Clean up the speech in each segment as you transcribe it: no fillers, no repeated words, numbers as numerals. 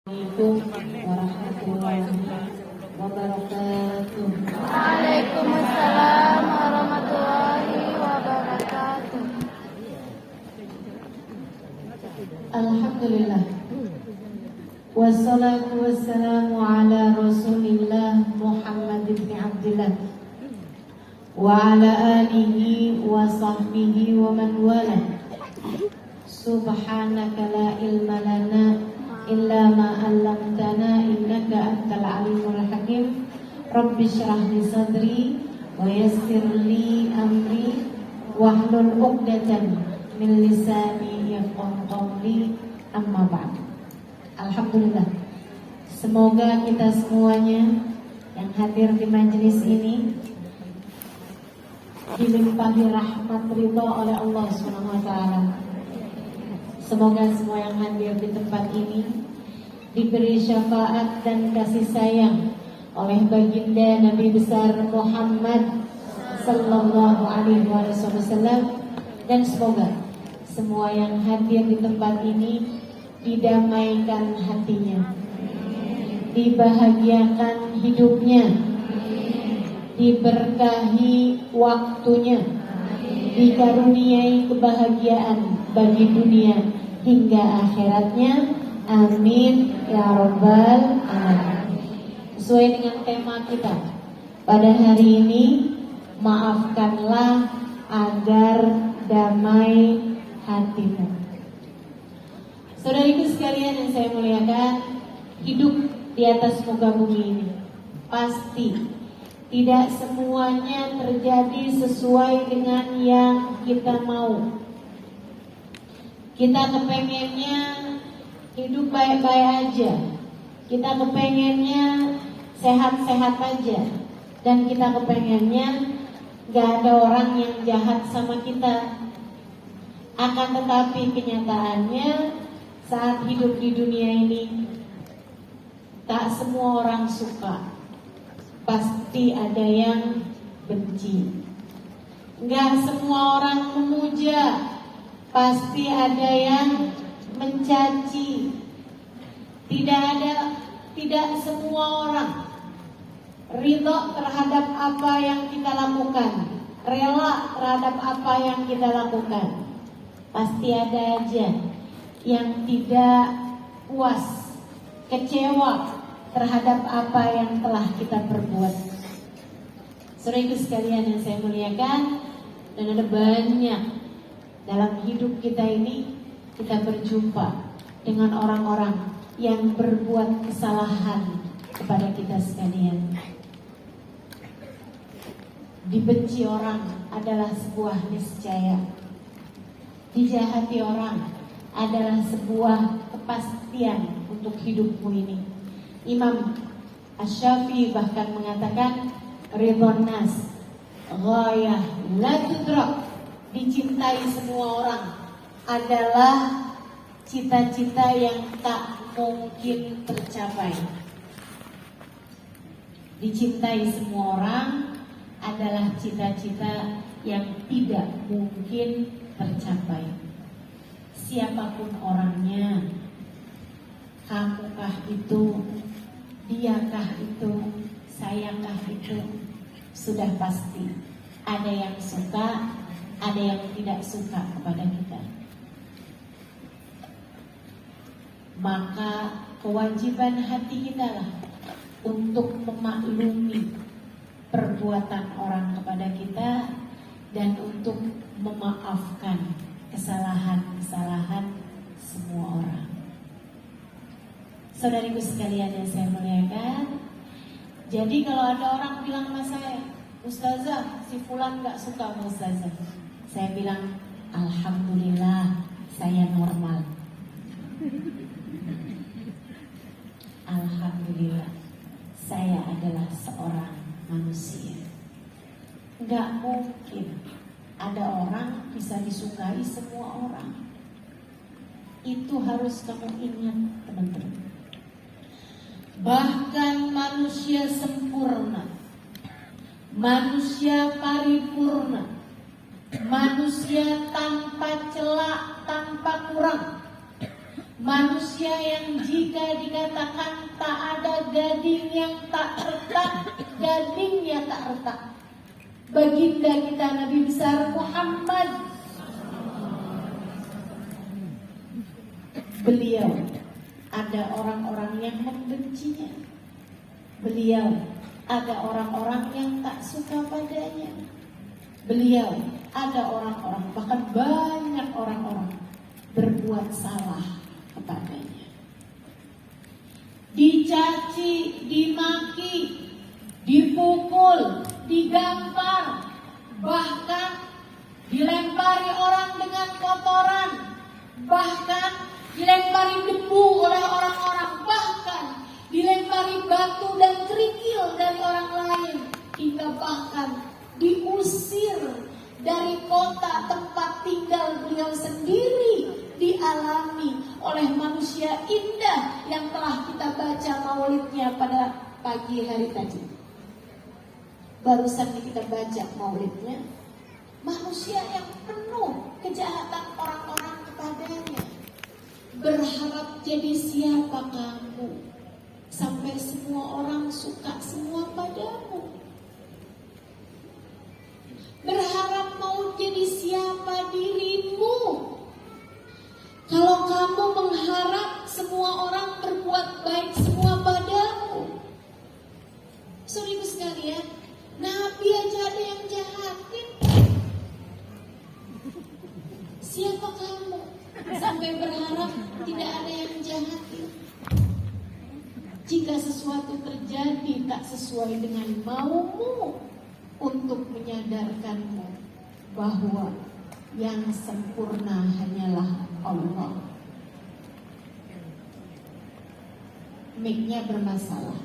Assalamualaikum warahmatullahi wabarakatuh. Waalaikumsalam warahmatullahi wabarakatuh. Alhamdulillah. Wassalatu wassalamu ala Rasulillah Muhammad ibn Abdillah wa ala alihi wa sahbihi wa man wala. Subhanaka la ilma lana illa ma 'allamtana innaka antal alimul hakim. Rabbi shrah li sadri wa yassir li amri wahlul 'uqdatam min lisani yafqahu qawli. Amma ba'd. Alhamdulillah, semoga kita semuanya yang hadir di majelis ini dilimpahi rahmat ridha oleh Allah Subhanahu wa taala. Semoga semua yang hadir di tempat ini diberi syafaat dan kasih sayang oleh baginda Nabi besar Muhammad sallallahu alaihi wasallam, dan semoga semua yang hadir di tempat ini didamaikan hatinya, dibahagiakan hidupnya, diberkahi waktunya, dikaruniai kebahagiaan bagi dunia hingga akhiratnya. Amin ya rabbal alamin. Sesuai dengan tema kita pada hari ini, maafkanlah agar damai hatimu. Saudariku sekalian yang saya muliakan, hidup di atas muka bumi ini pasti tidak semuanya terjadi sesuai dengan yang kita mau. Kita kepengennya hidup baik-baik aja, kita kepengennya sehat-sehat aja, dan kita kepengennya gak ada orang yang jahat sama kita. Akan tetapi kenyataannya saat hidup di dunia ini, tak semua orang suka, pasti ada yang benci. Gak semua orang memuja, pasti ada yang mencaci. Tidak semua orang ridho terhadap apa yang kita lakukan, rela terhadap apa yang kita lakukan. Pasti ada aja yang tidak puas, kecewa terhadap apa yang telah kita perbuat. Saudaraku sekalian yang saya muliakan, dan ada banyak dalam hidup kita ini, kita berjumpa dengan orang-orang yang berbuat kesalahan kepada kita sekalian. Dibenci orang adalah sebuah niscaya, dijahati orang adalah sebuah kepastian untuk hidupmu ini. Imam Asy-Syafi'i bahkan mengatakan, ridhon nas ghayah la tudrak. Dicintai semua orang adalah cita-cita yang tak mungkin tercapai. Dicintai semua orang adalah cita-cita yang tidak mungkin tercapai. Siapapun orangnya, kamukah itu, diakah itu, sayakah itu, sudah pasti ada yang suka, ada yang tidak suka kepada kita. Maka kewajiban hati kita lah untuk memaklumi perbuatan orang kepada kita dan untuk memaafkan kesalahan-kesalahan semua orang. Saudariku sekalian yang saya muliakan, jadi kalau ada orang bilang sama saya, Ustazah, si fulan gak suka sama Ustazah, saya bilang, alhamdulillah saya normal. Alhamdulillah saya adalah seorang manusia. Gak mungkin ada orang bisa disukai semua orang. Itu harus kamu ingat, teman-teman. Bahkan manusia sempurna, manusia paripurna, manusia tanpa celah, tanpa kurang, Manusia yang jika dikatakan tak ada gading yang tak retak, gadingnya tak retak. Baginda kita Nabi besar Muhammad, beliau ada orang-orang yang membencinya. Beliau ada orang-orang yang tak suka padanya. Beliau ada orang-orang, bahkan banyak orang-orang berbuat salah kepadanya. Dicaci, dimaki, dipukul, digampar, bahkan dilempari orang dengan kotoran, bahkan dilempari debu oleh orang-orang, bahkan dilempari batu dan kerikil dari orang lain, hingga bahkan diusir dari kota tempat tinggal beliau sendiri, dialami oleh manusia indah yang telah kita baca maulidnya pada pagi hari tadi. Barusan kita baca maulidnya, manusia yang penuh kejahatan orang-orang kepadanya. Berharap jadi siapa kamu, sampai semua orang suka semua padamu. Berharap mau jadi siapa dirimu, kalau kamu mengharap semua orang berbuat baik semua padamu. Saudara sekalian, Nabi aja ada yang jahatin. Siapa kamu sampai berharap tidak ada yang jahatin? Jika sesuatu terjadi tak sesuai dengan maumu, untuk menyadarkanmu bahwa yang sempurna hanyalah Allah. Mic-nya bermasalah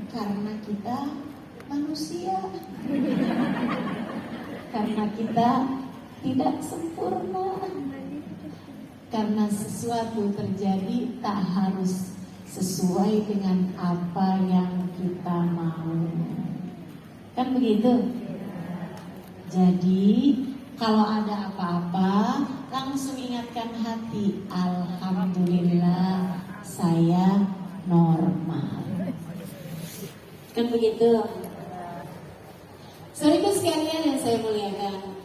karena kita manusia, karena kita tidak sempurna, karena sesuatu terjadi tak harus sesuai dengan apa yang kita mau. Kan begitu? Jadi kalau ada apa-apa langsung ingatkan hati, alhamdulillah saya normal. Kan begitu? Saudara sekalian yang saya muliakan,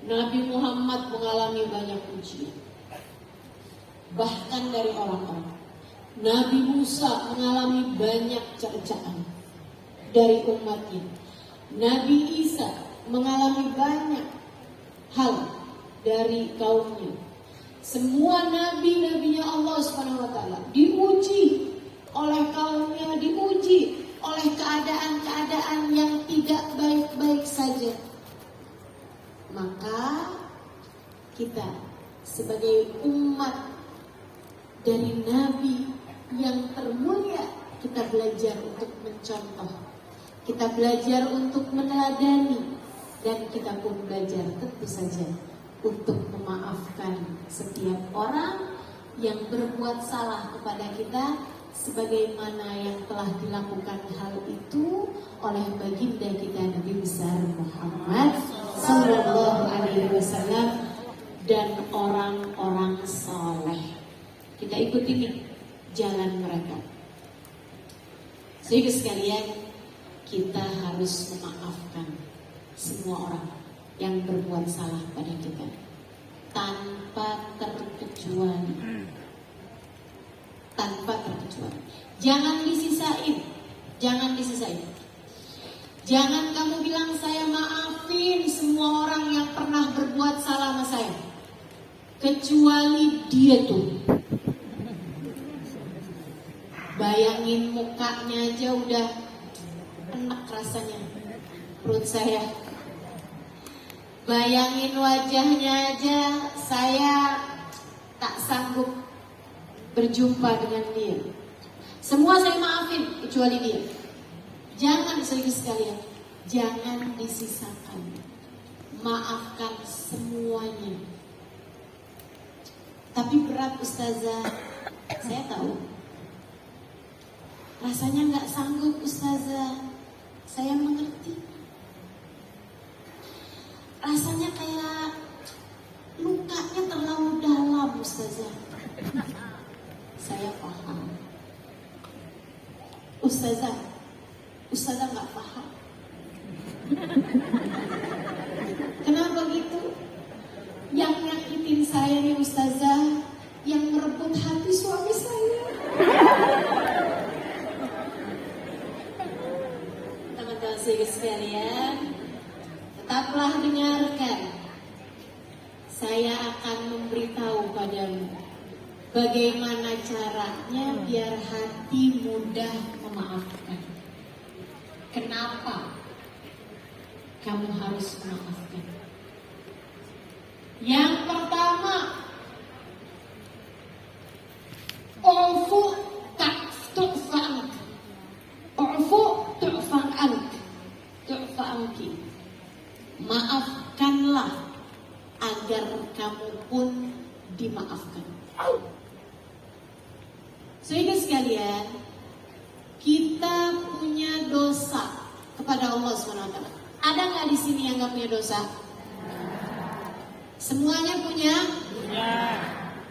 Nabi Muhammad mengalami banyak ujian, bahkan dari orang-orang. Nabi Musa mengalami banyak cercaan dari umatnya. Nabi Isa mengalami banyak hal dari kaumnya. Semua nabi-nabinya Allah SWT diuji oleh kaumnya, diuji oleh keadaan-keadaan yang tidak baik-baik saja. Maka kita sebagai umat dari Nabi yang termulia, kita belajar untuk mencontoh, kita belajar untuk meneladani, dan kita pun belajar tentu saja untuk memaafkan setiap orang yang berbuat salah kepada kita, sebagaimana yang telah dilakukan hal itu oleh baginda kita Nabi besar Muhammad Sallallahu Alaihi Wasallam dan orang-orang saleh. Kita ikuti nih jalan mereka. Sehingga sekalian, kita harus memaafkan semua orang yang berbuat salah pada kita tanpa terkecuali. Tanpa terkecuali. Jangan disisain. Jangan disisain. Jangan kamu bilang saya maafin semua orang yang pernah berbuat salah sama saya, kecuali dia tuh. Bayangin mukanya aja udah enak rasanya perut saya. Bayangin wajahnya aja saya tak sanggup berjumpa dengan dia. Semua saya maafin kecuali dia. Jangan sekalian, jangan disisakan. Maafkan semuanya. Tapi berat Ustazah, saya tahu. Rasanya nggak sanggup Ustazah, saya mengerti. Rasanya kayak lukanya terlalu dalam Ustazah. Ustazah nggak paham. Kenapa gitu? Yang nyakitin saya nih Ustazah, yang merebut hati suami saya. Teman-teman sekalian, tetaplah dengarkan. Saya akan memberitahu padamu bagaimana caranya biar hati mudah memaafkan. Kenapa kamu harus memaafkan? Yang pertama, ufu tu'fa'ank. Ufu tu'fa'anki. Maafkanlah agar kamu pun dimaafkan. Saudara sekalian, kita punya dosa kepada Allah SWT. Ada nggak di sini yang nggak punya dosa? Semuanya punya?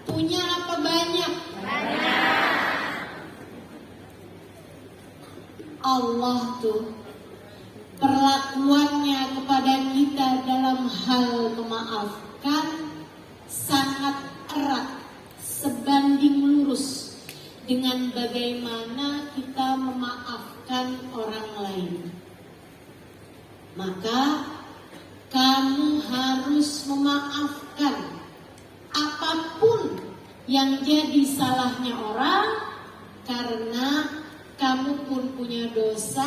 Punya apa banyak? Allah tuh perlakuannya kepada kita dalam hal memaafkan sangat erat, sebanding lurus dengan bagaimana kita memaafkan orang lain. Maka kamu harus memaafkan apapun yang jadi salahnya orang, karena kamu pun punya dosa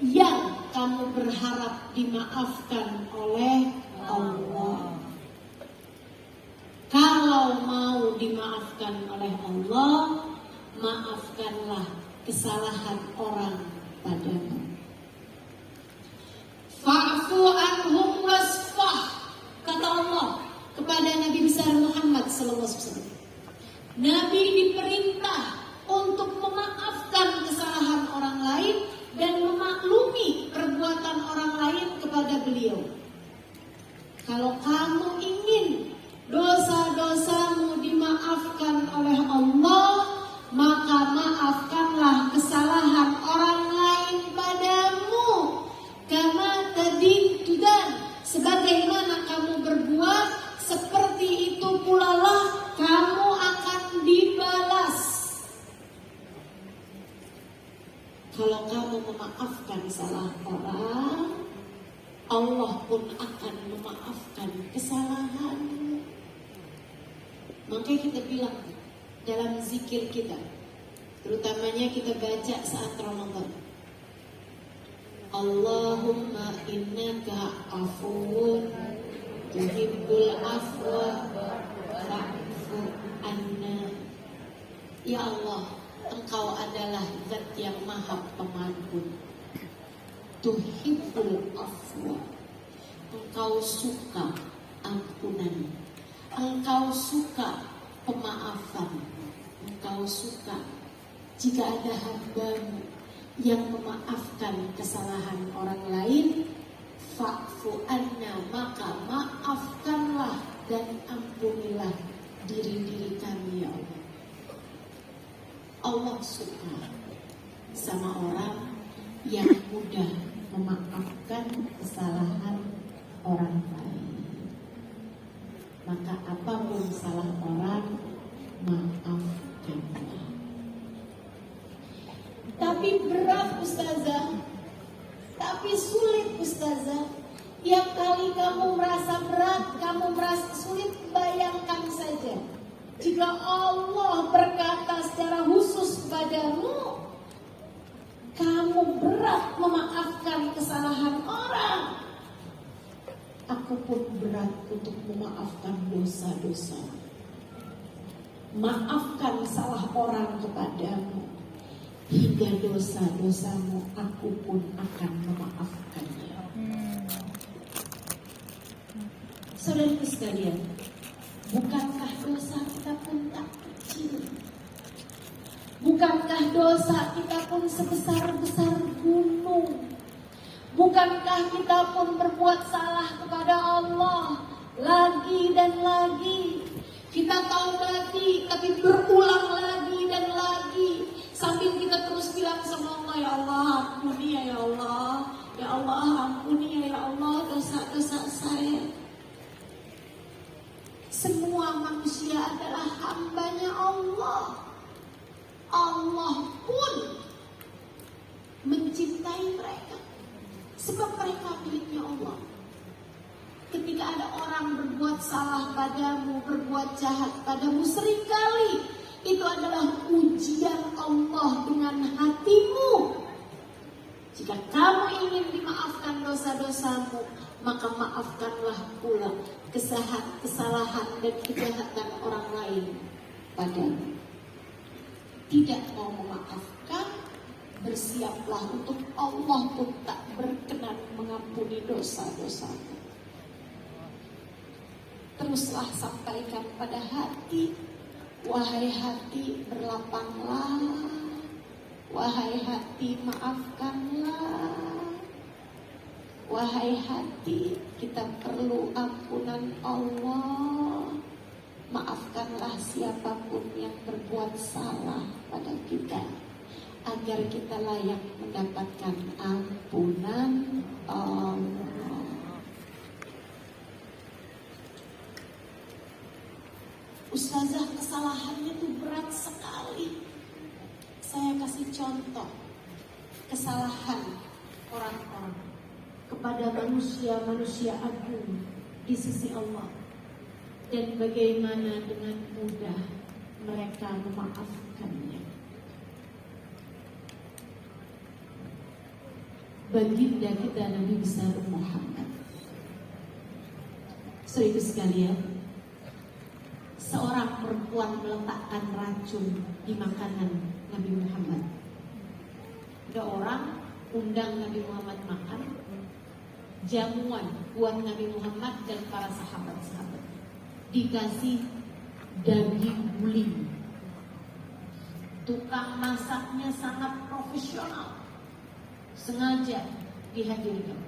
yang kamu berharap dimaafkan oleh Allah. Kalau mau dimaafkan oleh Allah, maafkanlah kesalahan orang padamu. Fa'fu anhum wasfah, kata Allah kepada Nabi besar Muhammad SAW. Nabi diperintah untuk memaafkan kesalahan orang lain dan memaklumi perbuatan orang lain kepada beliau. Kalau kamu ingin dosa-dosamu dimaafkan oleh Allah, maka maafkanlah kesalahan orang lain padamu. Kama tadin tudan, sebagaimana kamu berbuat, seperti itu pula lah kamu akan dibalas. Kalau kamu memaafkan salah orang, Allah pun akan memaafkan kesalahanmu. Makanya kita bilang dalam zikir kita, terutamanya kita baca saat Ramadan, Allahumma innaka afuwun tuhibbul afwa fa'fu anna. Ya Allah, Engkau adalah zat yang maha pengampun. Tuhibbul afwa, Engkau suka ampunan, Engkau suka pemaafan, Engkau suka jika ada hambamu yang memaafkan kesalahan orang lain, fa'fu anna, maka maafkanlah dan ampunilah diri-diri kami ya Allah. Allah suka sama orang yang mudah memaafkan kesalahan orang lain. Maka apapun salah orang, maafkanlah. Tapi berat Ustazah, tapi sulit Ustazah. Tiap kali kamu merasa berat, kamu merasa sulit, bayangkan saja jika Allah berkata secara khusus kepadamu, kamu berat memaafkan kesalahan orang, aku pun berat untuk memaafkan dosa-dosa. Maafkan salah orang kepadamu, hingga dosa-dosamu aku pun akan memaafkannya. Saudaraku sekalian, bukankah dosa kita pun tak kecil? Bukankah dosa kita pun sebesar-besar gunung? Bukankah kita pun berbuat salah kepada Allah lagi dan lagi? Kita taubati tapi berulang lagi dan lagi. Sambil kita terus bilang ketika ada orang berbuat salah padamu, berbuat jahat padamu, seringkali itu adalah ujian Allah dengan hatimu. Jika kamu ingin dimaafkan dosa-dosamu, maka maafkanlah pula kesalahan dan kejahatan orang lain padamu. Tidak mau memaafkan, bersiaplah untuk Allah pun tak berkenan mengampuni dosa-dosamu. Teruslah sampaikan pada hati, wahai hati berlapanglah, wahai hati maafkanlah, wahai hati kita perlu ampunan Allah. Maafkanlah siapapun yang berbuat salah pada kita, agar kita layak mendapatkan ampunan Allah. Ustazah, kesalahannya itu berat sekali. Saya kasih contoh kesalahan orang-orang kepada manusia-manusia agung di sisi Allah, dan bagaimana dengan mudah mereka memaafkannya. Baginda kita Nabi besar Muhammad. Saudara sekalian, seorang perempuan meletakkan racun di makanan Nabi Muhammad. Ada orang undang Nabi Muhammad makan jamuan buat Nabi Muhammad dan para sahabat-sahabat. Dikasih daging guling. Tukang masaknya sangat profesional, sengaja dihadirkan.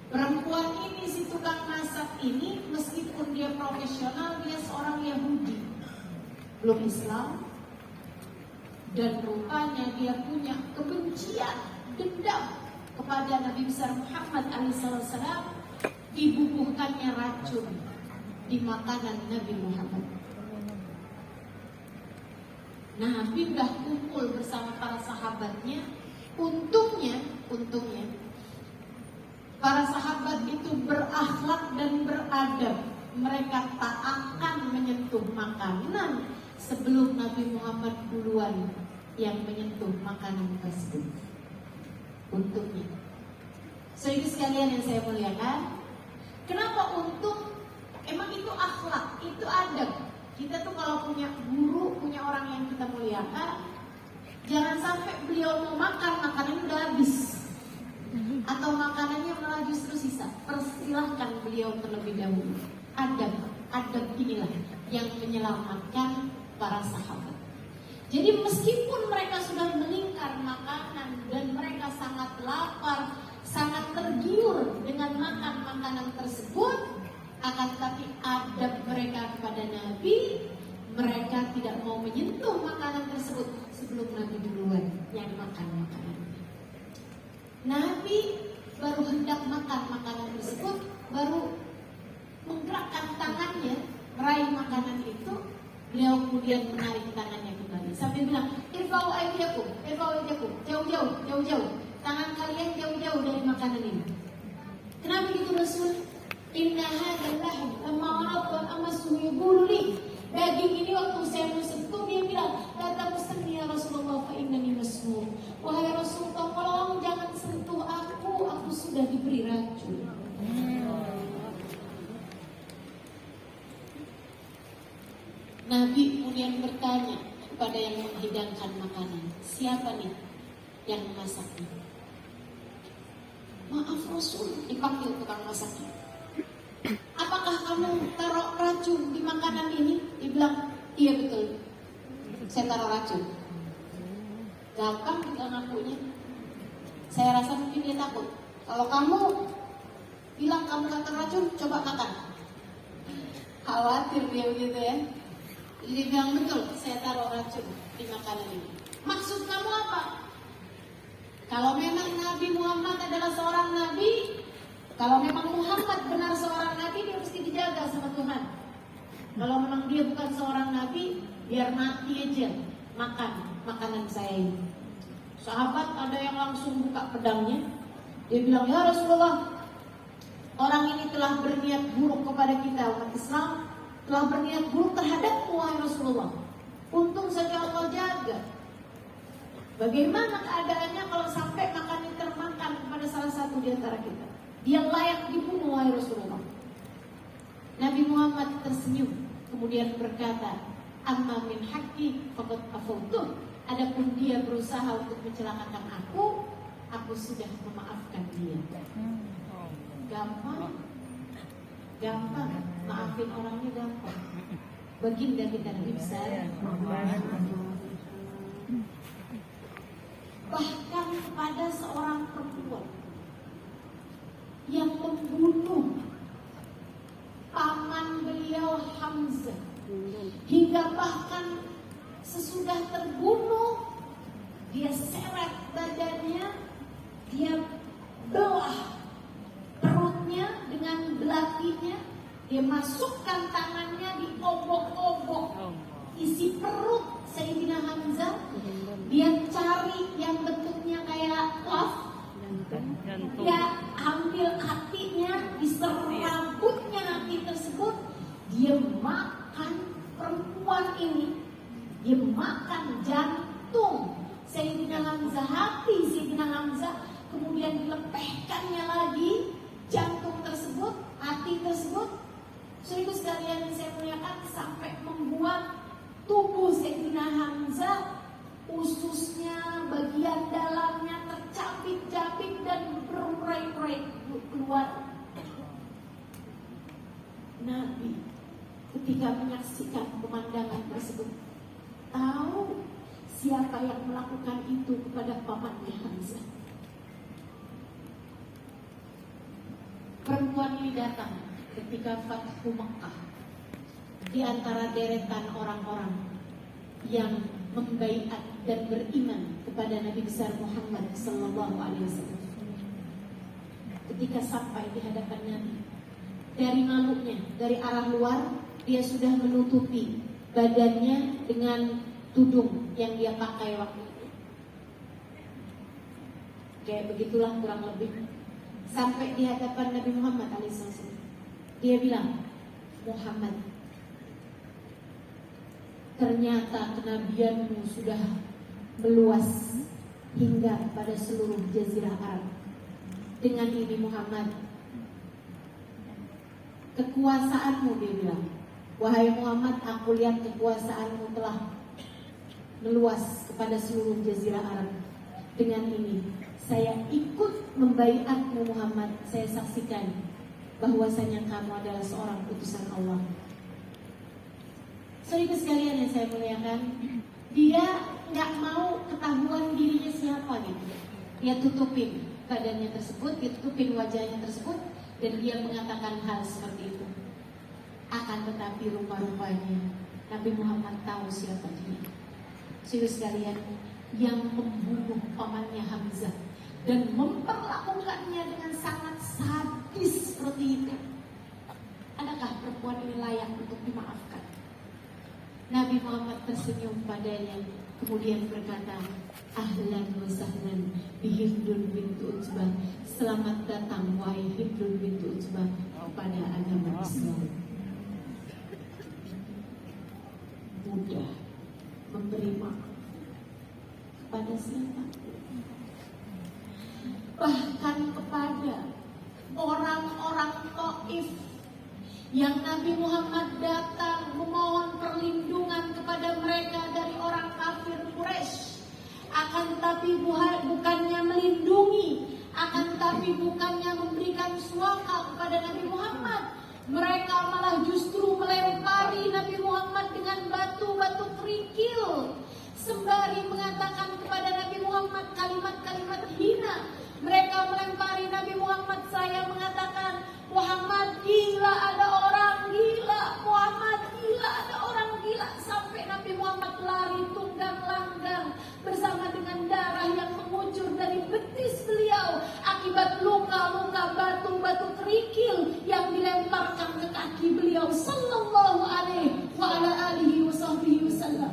Perempuan ini, si tukang masak ini, meskipun dia profesional, dia seorang Yahudi, belum Islam, dan rupanya dia punya kebencian, dendam kepada Nabi besar Muhammad alaihissalam. Dibubuhkannya racun di makanan Nabi Muhammad. Nabi udah kumpul bersama para sahabatnya. Untungnya para sahabat itu berakhlak dan beradab. Mereka tak akan menyentuh makanan sebelum Nabi Muhammad duluan yang menyentuh makanan tersebut. Untungnya. Saudara sekalian yang saya muliakan, kenapa untung? Emang itu akhlak, itu adab. Kita tuh kalau punya guru, punya orang yang kita muliakan, jangan sampai beliau mau makan, makanannya udah habis, atau makanannya malah justru sisa. Persilahkan beliau terlebih dahulu. Adab inilah yang menyelamatkan para sahabat. Jadi meskipun mereka sudah melingkar makanan dan mereka sangat lapar, sangat tergiur dengan makan makanan tersebut, akan tetapi adab mereka kepada Nabi, mereka tidak mau menyentuh makanan tersebut sebelum Nabi duluan yang makan makanannya. Nabi baru hendak makan makanan tersebut, baru menggerakkan tangannya meraih makanan itu, beliau kemudian menarik tangannya kembali sambil bilang, irfa'u aydiyakum, jauh-jauh, tangan kalian jauh-jauh dari makanan ini. Kenapa gitu Rasul? Inna hadzal lahm lamma arafan amassuhu yaqulu li, daging ini waktu saya mau sentuh dia bilang, la tamassanni ya Rasulullah fa innani masmum. Wahai Rasul, tolong jangan sentuh aku sudah diberi racun. Nabi kemudian bertanya kepada yang menghidangkan makanan, siapa nih yang memasaknya? Maaf Rasul, dipanggil tukang masaknya. Apakah kamu taruh racun di makanan ini? Dia bilang, iya betul, saya taruh racun. Gampang kita ngakunya. Saya rasa mungkin dia takut. Kalau kamu bilang kamu gak taruh racun, coba makan. Khawatir dia begitu ya. Jadi dia bilang, betul, saya taruh racun di makanan ini. Maksud kamu apa? Kalau memang Nabi Muhammad adalah seorang nabi, kalau memang Muhammad benar seorang nabi, dia mesti dijaga sama Tuhan. Kalau memang dia bukan seorang nabi, biar mati aja makan makanan saya ini. Sahabat ada yang langsung buka pedangnya. Dia bilang, ya Rasulullah, orang ini telah berniat buruk kepada kita umat Islam, telah berniat buruk terhadapmu wahai Rasulullah. Untung saja Allah jaga. Bagaimana keadaannya kalau sampai makan termakan kepada salah satu di antara kita? Dia layak dibunuh wahai Rasulullah. Nabi Muhammad tersenyum kemudian berkata, amma min haqqi faqad afawtuh. Adapun dia berusaha untuk mencelakakan aku sudah memaafkan dia. Gampang maafin orangnya gampang. Baginda kita Nabi besar, bahkan kepada seorang perempuan yang membunuh paman beliau Hamzah, hingga bahkan sesudah terbunuh dia seret badannya, dia belah perutnya dengan belatinya, dia masukkan tangannya di obok-obok isi perut Sayyidina Hamzah, dia cari yang bentuknya kayak love, dia ambil hatinya, diserabutnya hati tersebut, dia makan perempuan ini, dia makan jantung Sayyidina Hamzah, hati Sayyidina Hamzah, kemudian dilepehkannya lagi jantung tersebut, hati tersebut. Saudara sekalian yang saya muliakan, sampai membuat tubuh Sayyidina Hamzah, ususnya, bagian dalamnya tercabik-cabik dan berurai-urai keluar. Nabi ketika menyaksikan pemandangan tersebut, tahu siapa yang melakukan itu kepada pamannya Hamzah. Perempuan ini datang ketika Fathu Makkah, di antara deretan orang-orang yang membaiat dan beriman kepada Nabi besar Muhammad sallallahu alaihi wasallam. Ketika sampai di hadapan Nabi, dari malunya, dari arah luar, dia sudah menutupi badannya dengan tudung yang dia pakai waktu itu. Kayak begitulah kurang lebih. Sampai di hadapan Nabi Muhammad alaihissalam, dia bilang, Muhammad, ternyata kenabianmu sudah meluas hingga pada seluruh jazirah Arab. Dengan ini Muhammad, kekuasaanmu, dia bilang, wahai Muhammad, aku lihat kekuasaanmu telah meluas kepada seluruh jazirah Arab. Dengan ini saya ikut membaiatmu Muhammad. Saya saksikan bahwasanya kamu adalah seorang utusan Allah. Saudara sekalian yang saya muliakan, dia nggak mau ketahuan dirinya siapa gitu. Dia tutupin badannya tersebut, dia tutupin wajahnya tersebut, dan dia mengatakan hal seperti itu. Akan tetapi rupa-rupanya Nabi Muhammad tahu siapa dia. Saudara sekalian, yang membunuh pamannya Hamzah dan memperlakukannya dengan sangat sadis seperti itu, adakah perempuan ini layak untuk dimaafkan? Nabi Muhammad tersenyum padanya, kemudian berkata, ahlan wa sahlan bi Hindun bintu Utsbah. Selamat datang wahai Hindun bintu Utsbah kepada agama Islam. Mudah memberi maaf kepada siapa? Bahkan kepada orang-orang Taif yang Nabi Muhammad datang memohon perlindungan kepada mereka dari orang kafir Quraisy. Akan tapi bukannya melindungi, akan tapi bukannya memberikan suaka kepada Nabi Muhammad, mereka malah justru melempari Nabi Muhammad dengan batu-batu kerikil, sembari mengatakan kepada Nabi Muhammad kalimat-kalimat hina. Mereka melempari Nabi Muhammad, saya mengatakan, Muhammad gila, ada orang gila, Muhammad gila, ada orang gila. Sampai Nabi Muhammad lari tunggang langgang bersama dengan darah yang mengucur dari betis beliau akibat luka-luka batu-batu kerikil yang dilemparkan ke kaki beliau sallallahu alaihi wasallam.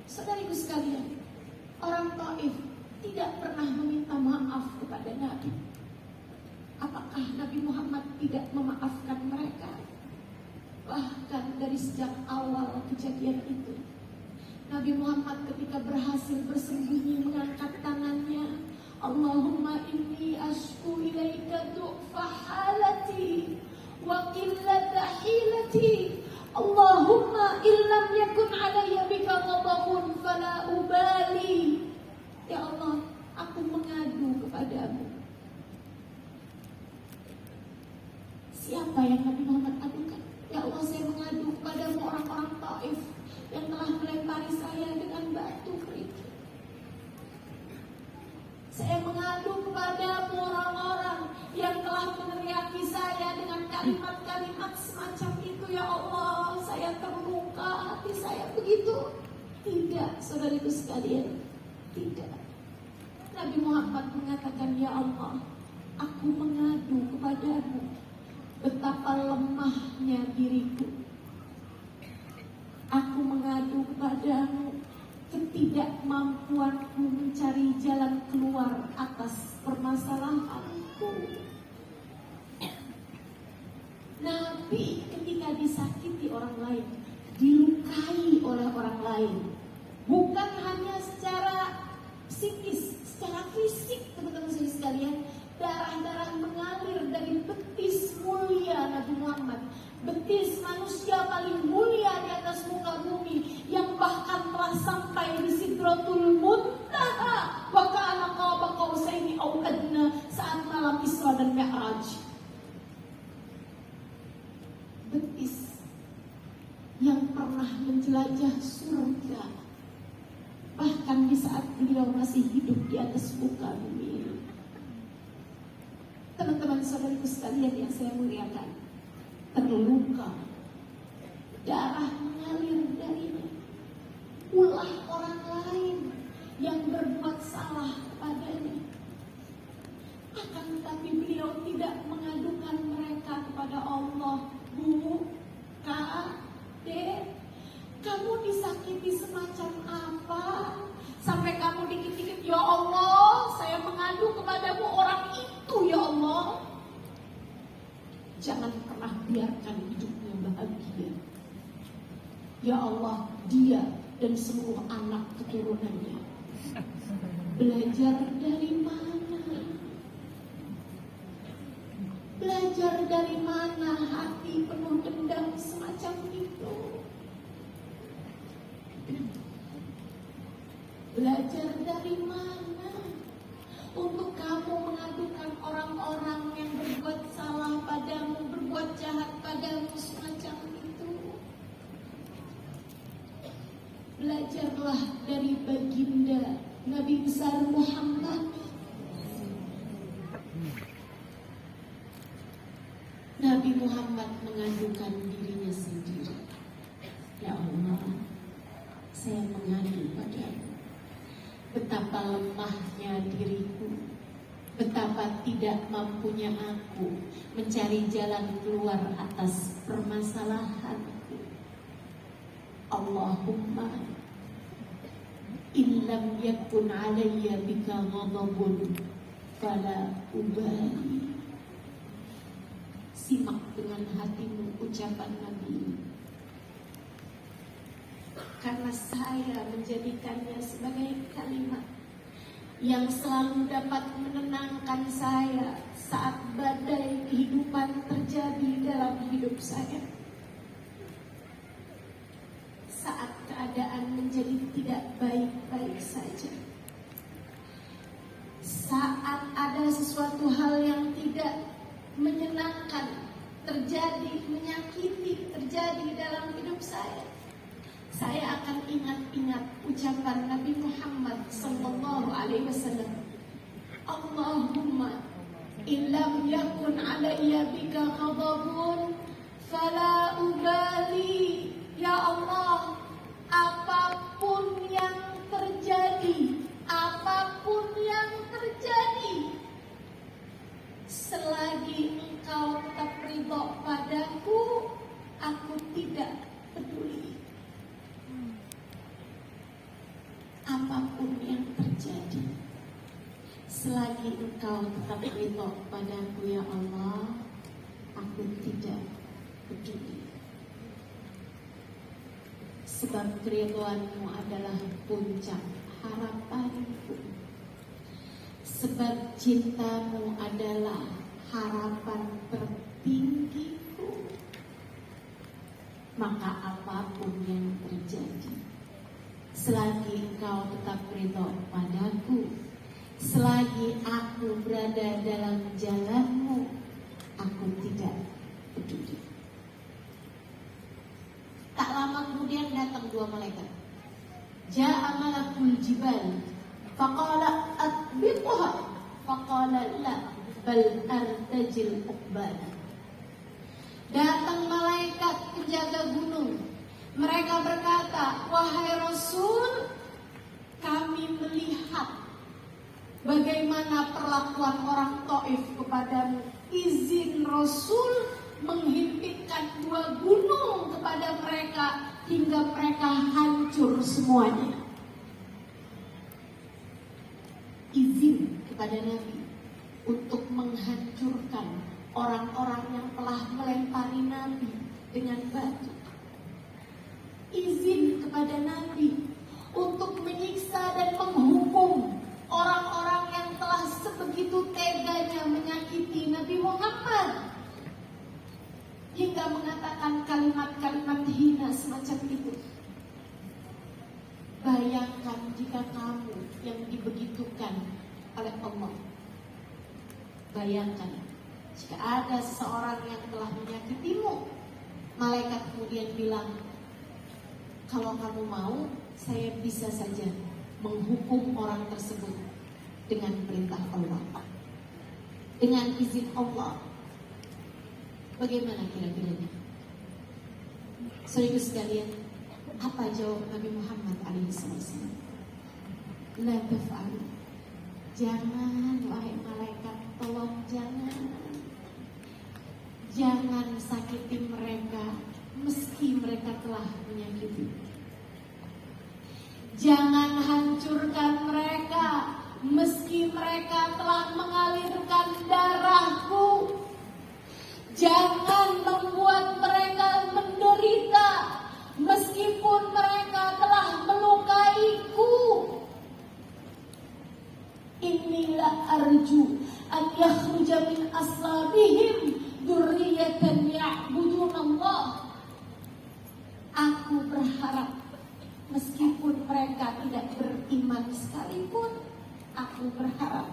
Saudariku sekalian, orang Taif tidak pernah meminta maaf kepada Nabi. Apakah Apakah Nabi Muhammad tidak memaafkan mereka? Bahkan dari sejak awal kejadian itu, Nabi Muhammad ketika berhasil bersembunyi mengangkat tangannya, Allahumma inni ashku ilaika du'fa halati wa qillata hilati. Allahumma illam yakun alayya bika ghadabun fala ubali. Ya Allah, aku mengadu kepadamu. Siapa yang Nabi Muhammad adukan? Ya Allah, saya mengadu kepadamu orang-orang Taif yang telah melempari saya dengan batu kerikil. Saya mengadu kepadamu orang-orang yang telah meneriaki saya dengan kalimat-kalimat semacam itu. Ya Allah, saya terluka, hati saya begitu. Tidak, saudariku sekalian, tidak. Nabi Muhammad mengatakan, ya Allah, aku mengadu kepadamu betapa lemahnya diriku. Aku mengadu kepadamu ketidakmampuanku mencari jalan keluar atas permasalahanku. Nabi ketika disakiti orang lain, dilukai oleh orang lain, bukan hanya secara psikis, secara fisik, teman-teman sekalian, darah-darah mengalir dari betis mulia Nabi Muhammad, betis manusia paling mulia di atas muka bumi, yang bahkan telah sampai di Sidratul Muntaha, wa kana qaba qausaini au adna, saat malam Isra dan Mi'raj. Betis yang pernah menjelajah surga, bahkan di saat beliau masih hidup di atas muka bumi. Teman-teman saudariku sekalian yang saya muliakan, terluka, darah mengalir darinya, ulah orang lain yang berbuat salah kepadanya. Akan tetapi beliau tidak mengadukan mereka kepada Allah. Bu, Kak, Dek, kamu disakiti semacam apa sampai kamu dikit-dikit, ya Allah, saya mengadu kepadamu orang itu, ya Allah. Jangan pernah biarkan hidupnya bahagia. Ya Allah, dia dan seluruh anak keturunannya belajar dari mana? Belajar dari mana hati penuh dendam semacam itu? Belajar dari mana untuk kamu mengadukan orang-orang yang berbuat salah padamu, berbuat jahat padamu semacam itu? Belajarlah dari baginda Nabi besar Muhammad. Nabi Muhammad mengadukan dirinya sendiri. Ya Allah, saya mengadu padamu betapa lemahnya diriku, betapa tidak mampunya aku mencari jalan keluar atas permasalahanku. Allahumma illam yakun alayya bika ghadabun fala ubali. Simak dengan hatimu ucapan Nabi ini, karena saya menjadikannya sebagai kalimat yang selalu dapat menenangkan saya saat badai kehidupan terjadi dalam hidup saya, saat keadaan menjadi tidak baik-baik saja, saat ada sesuatu hal yang tidak menyenangkan terjadi, menyakiti terjadi dalam hidup saya akan ingat-ingat ucapan Nabi Muhammad sallallahu alaihi wasallam, Allahumma illam yakun alayya bika ghadabun fala ubali. Ya Allah, apapun yang terjadi, selagi engkau tetap ridho padaku, aku tidak peduli. Apapun yang terjadi, selagi Engkau tetap ridho padaku ya Allah, aku tidak peduli. Sebab keridhoanmu adalah puncak harapanku. Sebab cintamu adalah harapan tertinggiku. Maka apapun yang terjadi, selagi Engkau tetap ridho padaku, selagi aku berada dalam jalanmu, aku tidak peduli. Tak lama kemudian datang dua malaikat. Ja'a malakul jibal faqala atbiqha faqala la bal artajil uqbala. Datang malaikat penjaga gunung. Mereka berkata, wahai Rasul, kami melihat bagaimana perlakuan orang Taif kepadamu. Izin Rasul menghimpikan dua gunung kepada mereka hingga mereka hancur semuanya. Izin kepada Nabi untuk menghancurkan orang-orang yang telah melempari Nabi dengan batu. Izin kepada Nabi untuk menyiksa dan menghukum orang-orang yang telah sebegitu teganya menyakiti Nabi Muhammad hingga mengatakan kalimat-kalimat hina semacam itu. Bayangkan jika kamu yang dibegitukan oleh Allah. Bayangkan jika ada seseorang yang telah menyakitimu, malaikat kemudian bilang, kalau kamu mau, saya bisa saja menghukum orang tersebut dengan perintah Allah, dengan izin Allah. Bagaimana kira-kiranya? Saudara sekalian, apa jawab Nabi Muhammad SAW? La taf'alu. Jangan, wahai malaikat, tolong jangan. Jangan sakiti mereka meski mereka telah menyakiti. Jangan hancurkan mereka meski mereka telah mengalirkan darahku. Jangan membuat mereka menderita meskipun mereka telah melukaiku. Inilah arju an yakhruja min aslabihim dzurriyyatan ya'budunallah. Aku berharap meskipun mereka tidak beriman sekalipun, aku berharap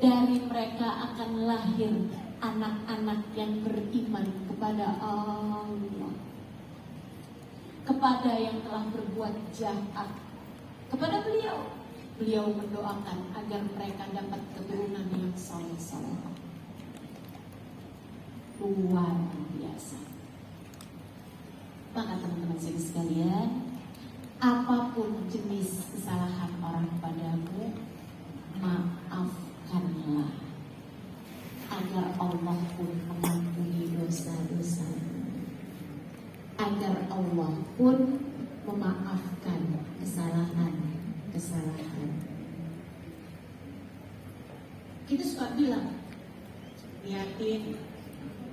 dari mereka akan lahir anak-anak yang beriman kepada Allah, kepada yang telah berbuat jahat kepada beliau. Beliau mendoakan agar mereka dapat keturunan yang saleh-saleh. Luar biasa. Maka teman-teman saya sekalian, apapun jenis kesalahan orang padamu, maafkanlah, agar Allah pun mengampuni dosa-dosa, agar Allah pun memaafkan kesalahan. Kita suka bilang, lihatin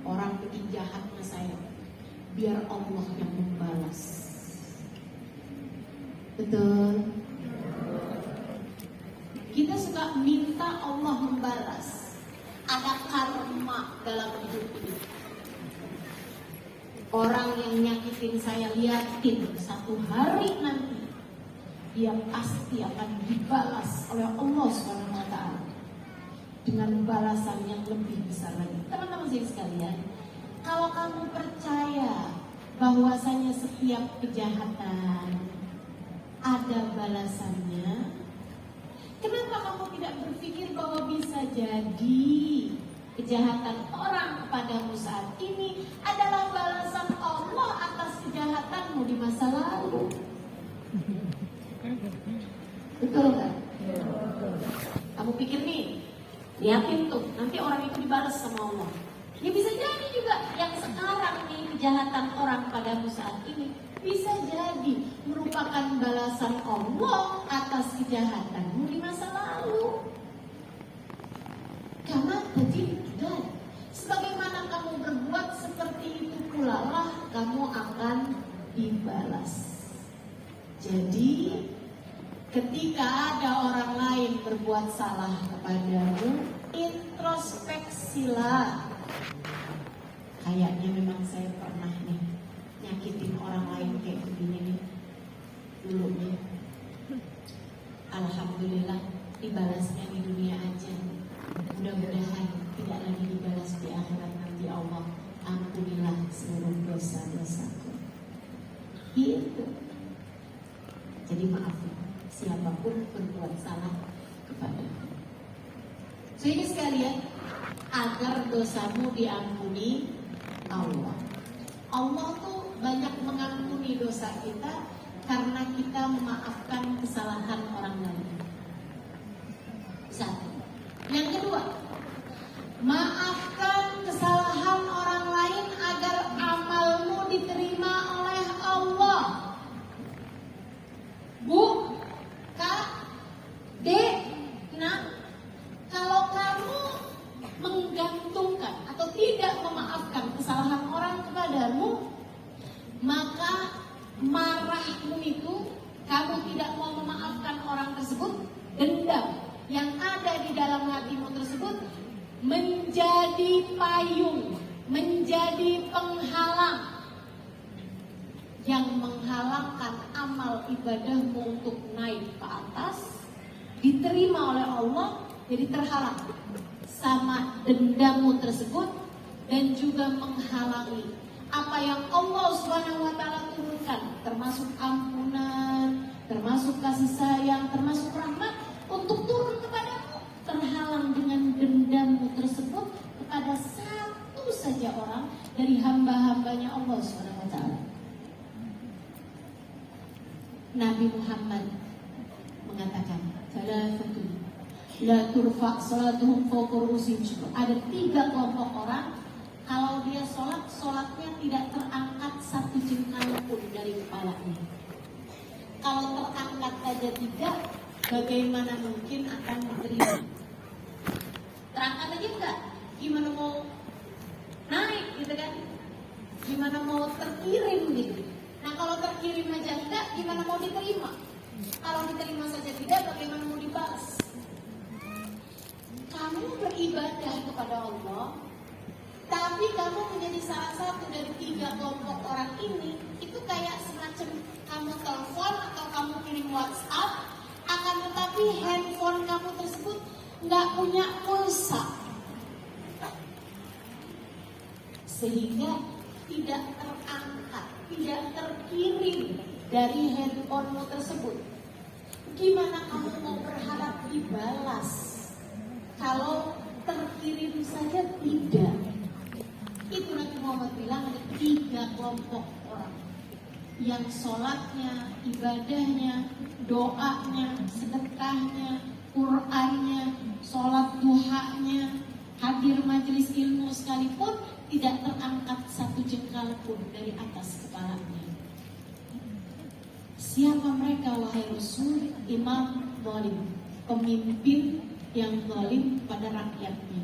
orang bikin jahat sama saya, biar Allah yang membalas. Betul? Kita suka minta Allah membalas. Ada karma dalam hidup ini. Orang yang nyakitin saya, liatin satu hari nanti dia pasti akan dibalas oleh Allah SWT dengan balasan yang lebih besar lagi. Teman-teman saya sekalian, kalau kamu percaya bahwasanya setiap kejahatan ada balasannya, kenapa kamu tidak berpikir bahwa bisa jadi kejahatan orang kepadamu saat ini adalah balasan Allah atas kejahatanmu di masa lalu? Betul kan? Kamu pikir nih, lihatin tuh, nanti orang itu dibalas sama Allah. Ya bisa jadi juga yang sekarang nih kejahatan orang padamu saat ini bisa jadi merupakan balasan Allah atas kejahatanmu di masa lalu. Kama tajiddan. Sebagaimana kamu berbuat seperti itu pula lah kamu akan dibalas. Jadi ketika ada orang lain berbuat salah kepadamu, introspeksilah. Kayaknya memang saya pernah nih nyakitin orang lain kayak begini nih dulunya. Alhamdulillah dibalasnya di dunia aja. Mudah-mudahan tidak lagi dibalas di akhirat nanti. Allah ampunilah seluruh dosa-dosaku. Gitu. Jadi maafin siapapun berbuat salah kepadamu. Sehingga sekalian, agar dosamu diampuni Allah. Allah tuh banyak mengampuni dosa kita karena kita memaafkan kesalahan orang lain. Satu. Yang kedua, maafkan kesalahan orang lain agar amalmu diterima oleh Allah. Bu, Kak, Dek, Nak, kalau kamu menggantungkan atau tidak memaafkan kesalahan orang kepadamu, maka marahmu itu, kamu tidak mau memaafkan orang tersebut, dendam yang ada di dalam hatimu tersebut menjadi payung, menjadi penghalang yang menghalangkan amal ibadahmu untuk naik ke atas, diterima oleh Allah, jadi terhalang sama dendammu tersebut, dan juga menghalangi apa yang Allah Subhanahu wa taala turunkan, termasuk ampunan, termasuk kasih sayang, termasuk rahmat untuk turun kepadamu, terhalang dengan dendammu tersebut kepada satu saja orang dari hamba-hambanya Allah Subhanahu wa taala. Nabi Muhammad mengatakan, "Salafatun la turfa' salatuhum fawqa ru'usihim." Ada 3 kelompok orang, kalau dia sholat, sholatnya tidak terangkat satu jengkal pun dari kepalanya. Kalau terangkat saja tidak, bagaimana mungkin akan diterima? Terangkat aja enggak, gimana mau naik gitu kan? Gimana mau terkirim gitu? Nah kalau terkirim aja enggak, gimana mau diterima? Kalau diterima saja tidak, bagaimana mau dibalas? Kamu beribadah kepada Allah, tapi kamu menjadi salah satu dari 3 kelompok orang ini. Itu kayak semacam kamu telepon atau kamu kirim WhatsApp, akan tetapi handphone kamu tersebut nggak punya pulsa, sehingga tidak terangkat, tidak terkirim dari handphonemu tersebut. Gimana kamu mau berharap dibalas kalau terkirim saja tidak? Itu Nabi Muhammad bilang ada 3 kelompok orang yang sholatnya, ibadahnya, doanya, sedekahnya, Qur'annya, sholat duhanya, hadir majelis ilmu sekalipun tidak terangkat satu jengkal pun dari atas kepalanya. Siapa mereka wahai Rasul? Imam zalim, pemimpin yang zalim pada rakyatnya,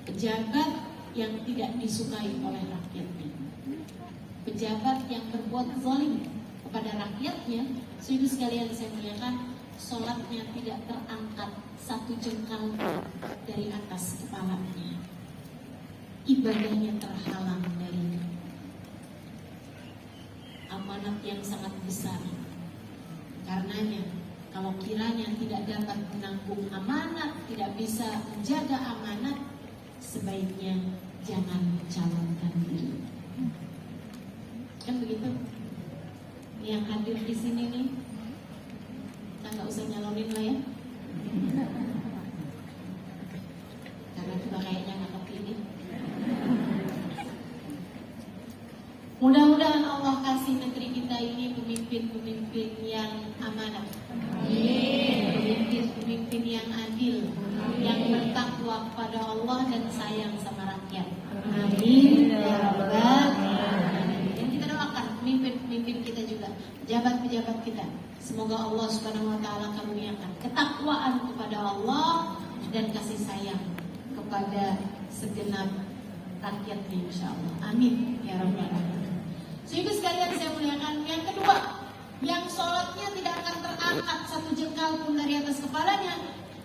pejabat yang tidak disukai oleh rakyatnya, pejabat yang berbuat zalim kepada rakyatnya. Sehingga sekalian saya muliakan, sholatnya tidak terangkat satu jengkal dari atas kepalanya, ibadahnya terhalang darinya. Amanat yang sangat besar. Karenanya kalau kiranya tidak dapat menanggung amanat, tidak bisa menjaga amanat, sebaiknya jangan mencalonkan diri. Kan begitu? Yang hadir di sini nih, kita nggak usah nyalonin lah ya, karena juga kayaknya nggak kepilih. Mudah-mudahan Allah kasih negeri kita ini pemimpin-pemimpin yang amanah, pemimpin-pemimpin yang adil, yang bertakwa kepada Allah dan sayang sama rakyat. Amin ya rabbal alamin. Dan kita doakan pemimpin-pemimpin kita juga, pejabat-pejabat kita, semoga Allah Subhanahu wa taala karuniakan ketakwaan kepada Allah, dan kasih sayang kepada segenap rakyatnya, insya Allah. Amin ya rabbal alamin. Ibu sekalian saya muliakan, yang kedua, yang sholatnya tidak akan terangkat satu jengkal pun dari atas kepalanya,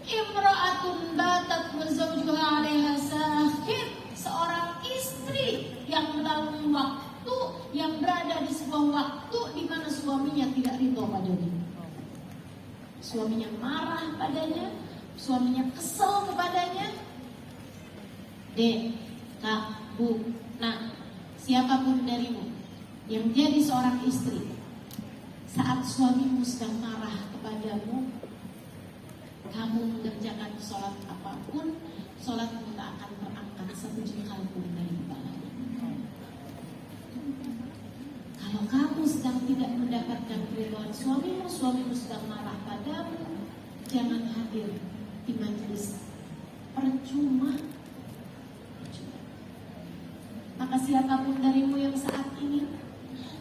imra'atun batat wa zawjuha 'alaiha sahid, seorang istri yang melalui waktu, yang berada di sebuah waktu di mana suaminya tidak ridho padanya. Suaminya marah padanya, suaminya kesel kepadanya. Dek, Kak, Bu, Nak, siapapun darimu yang jadi seorang istri, saat suamimu sedang marah kepadamu, kamu mengerjakan sholat apapun, sholatmu tak akan terangkat satu jengkal pun dari kepalanya. Kalau kamu sedang tidak mendapatkan keridhaan suamimu, suamimu sedang marah padamu, jangan hadir di majelis. Percuma. Maka siapapun darimu yang saat ini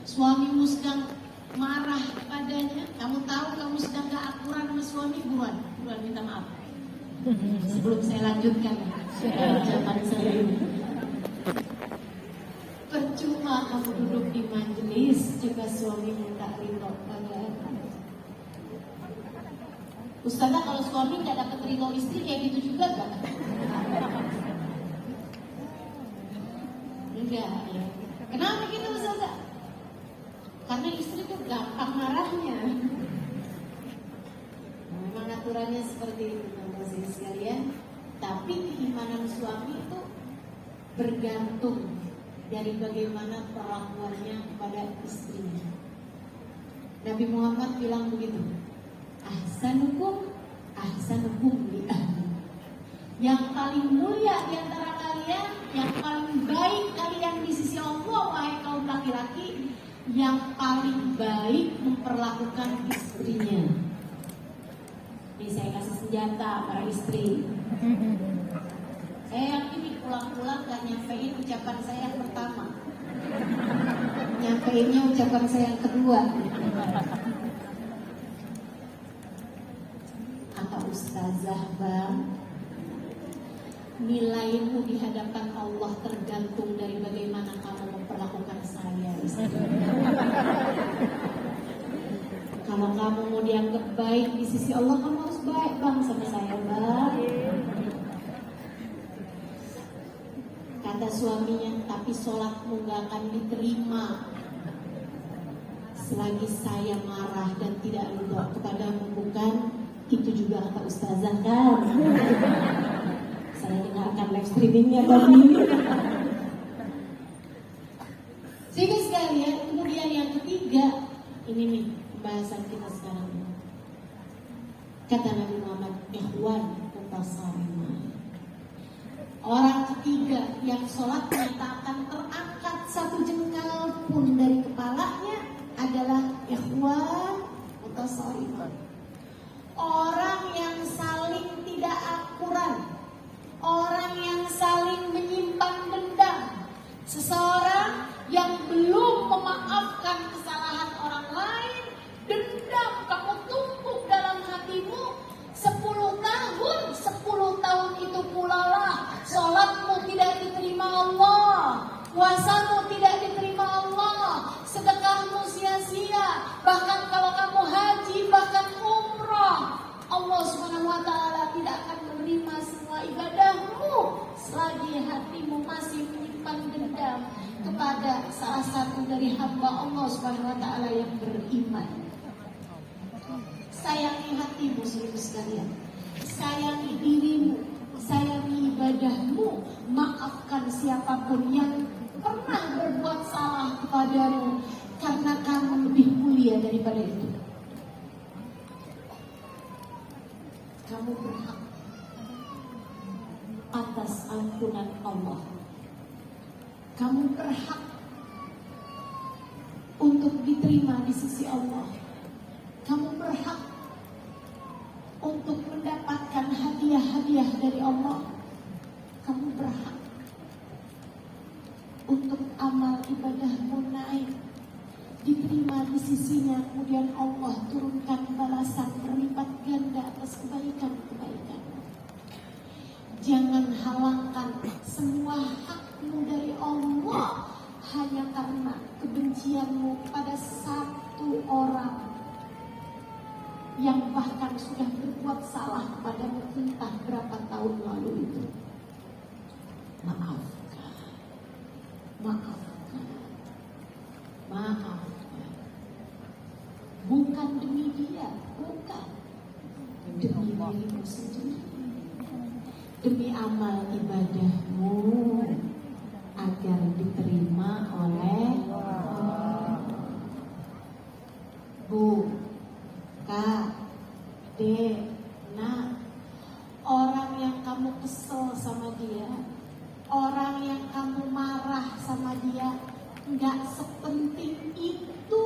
suamimu sedang marah kepadanya, kamu tahu kamu sedang gak akuran sama suami, buruan minta maaf. Sebelum saya lanjutkan ucapan saya ini. Percuma kamu duduk di majelis jika suamimu tak ridho padamu. Ustazah, kalau suami gak dapat ridho istri kayak gitu juga gak? Enggak ya. Kenapa gitu Ustazah? Karena istri tuh gampang marahnya. Memang aturannya seperti itu teman-teman sekalian. Tapi keimanan suami itu bergantung dari bagaimana perlakuannya kepada istrinya. Nabi Muhammad bilang begitu, ahsanukum li ahli. Yang paling mulia di antara kalian, yang paling baik kalian di sisi Allah, wahai kaum laki-laki, yang paling baik memperlakukan istrinya. Ini saya kasih senjata para istri. Saya yakin nih pulang-pulang gak nyampein ucapan saya yang pertama, nyampeinnya ucapan saya yang kedua. Kata Ustazah, Bang, nilaimu di hadapan Allah tergantung dari bagaimana kamu memperlakukan saya, istri. Kalau kamu mau dianggap baik di sisi Allah, kamu harus baik, Bang, sama saya, Bang. Kata suaminya, tapi sholatmu gak akan diterima selagi saya marah dan tidak ridho kepadamu, bukan? Itu juga kata Ustazah, kan? Saya dengarkan live streamingnya tadi. Sehingga sekalian, kemudian yang ketiga, ini nih pembahasan kita sekarang. Kata Nabi Muhammad, ikhwan mutasarimah. Orang ketiga yang sholatnya tak akan terangkat satu jengkal pun dari kepalanya adalah ikhwan mutasarimah. Orang yang saling tidak akuran, orang yang saling menyimpan dendam, seseorang yang belum memaafkan kesalahan orang lain, dendam kamu tumpuk dalam hatimu 10 tahun, 10 tahun itu pula lah sholatmu tidak diterima Allah, puasamu tidak diterima Allah, sedekahmu sia-sia, bahkan kalau kamu haji, bahkan umrah, Allah Subhanahu wa Ta'ala tidak akan menerima semua ibadahmu selagi hatimu masih menyimpan dendam kepada salah satu dari hamba Allah Subhanahu wa Ta'ala yang beriman. Sayangi hatimu seluruh sekalian, sayangi dirimu, sayangi ibadahmu, maafkan siapapun yang pernah berbuat salah kepadamu, karena kamu lebih mulia daripada itu. Kamu berhak atas ampunan Allah. Kamu berhak untuk diterima di sisi Allah. Kamu berhak untuk mendapatkan hadiah-hadiah dari Allah. Kamu berhak untuk amal ibadahmu naik, diterima di sisinya, kemudian Allah turunkan balasan berlipat ganda atas kebaikan-kebaikan. rahmatmu dari Allah hanya karena kebencianmu pada satu orang yang bahkan sudah berbuat salah kepadamu entah berapa tahun lalu itu. Maafkan, maafkan, maafkan. Bukan demi dia, bukan demi dirimu sendiri, demi amal ibadahmu agar diterima oleh Allah. Bu, Kak, Dek, Nak, orang yang kamu kesel sama dia, orang yang kamu marah sama dia, nggak sepenting itu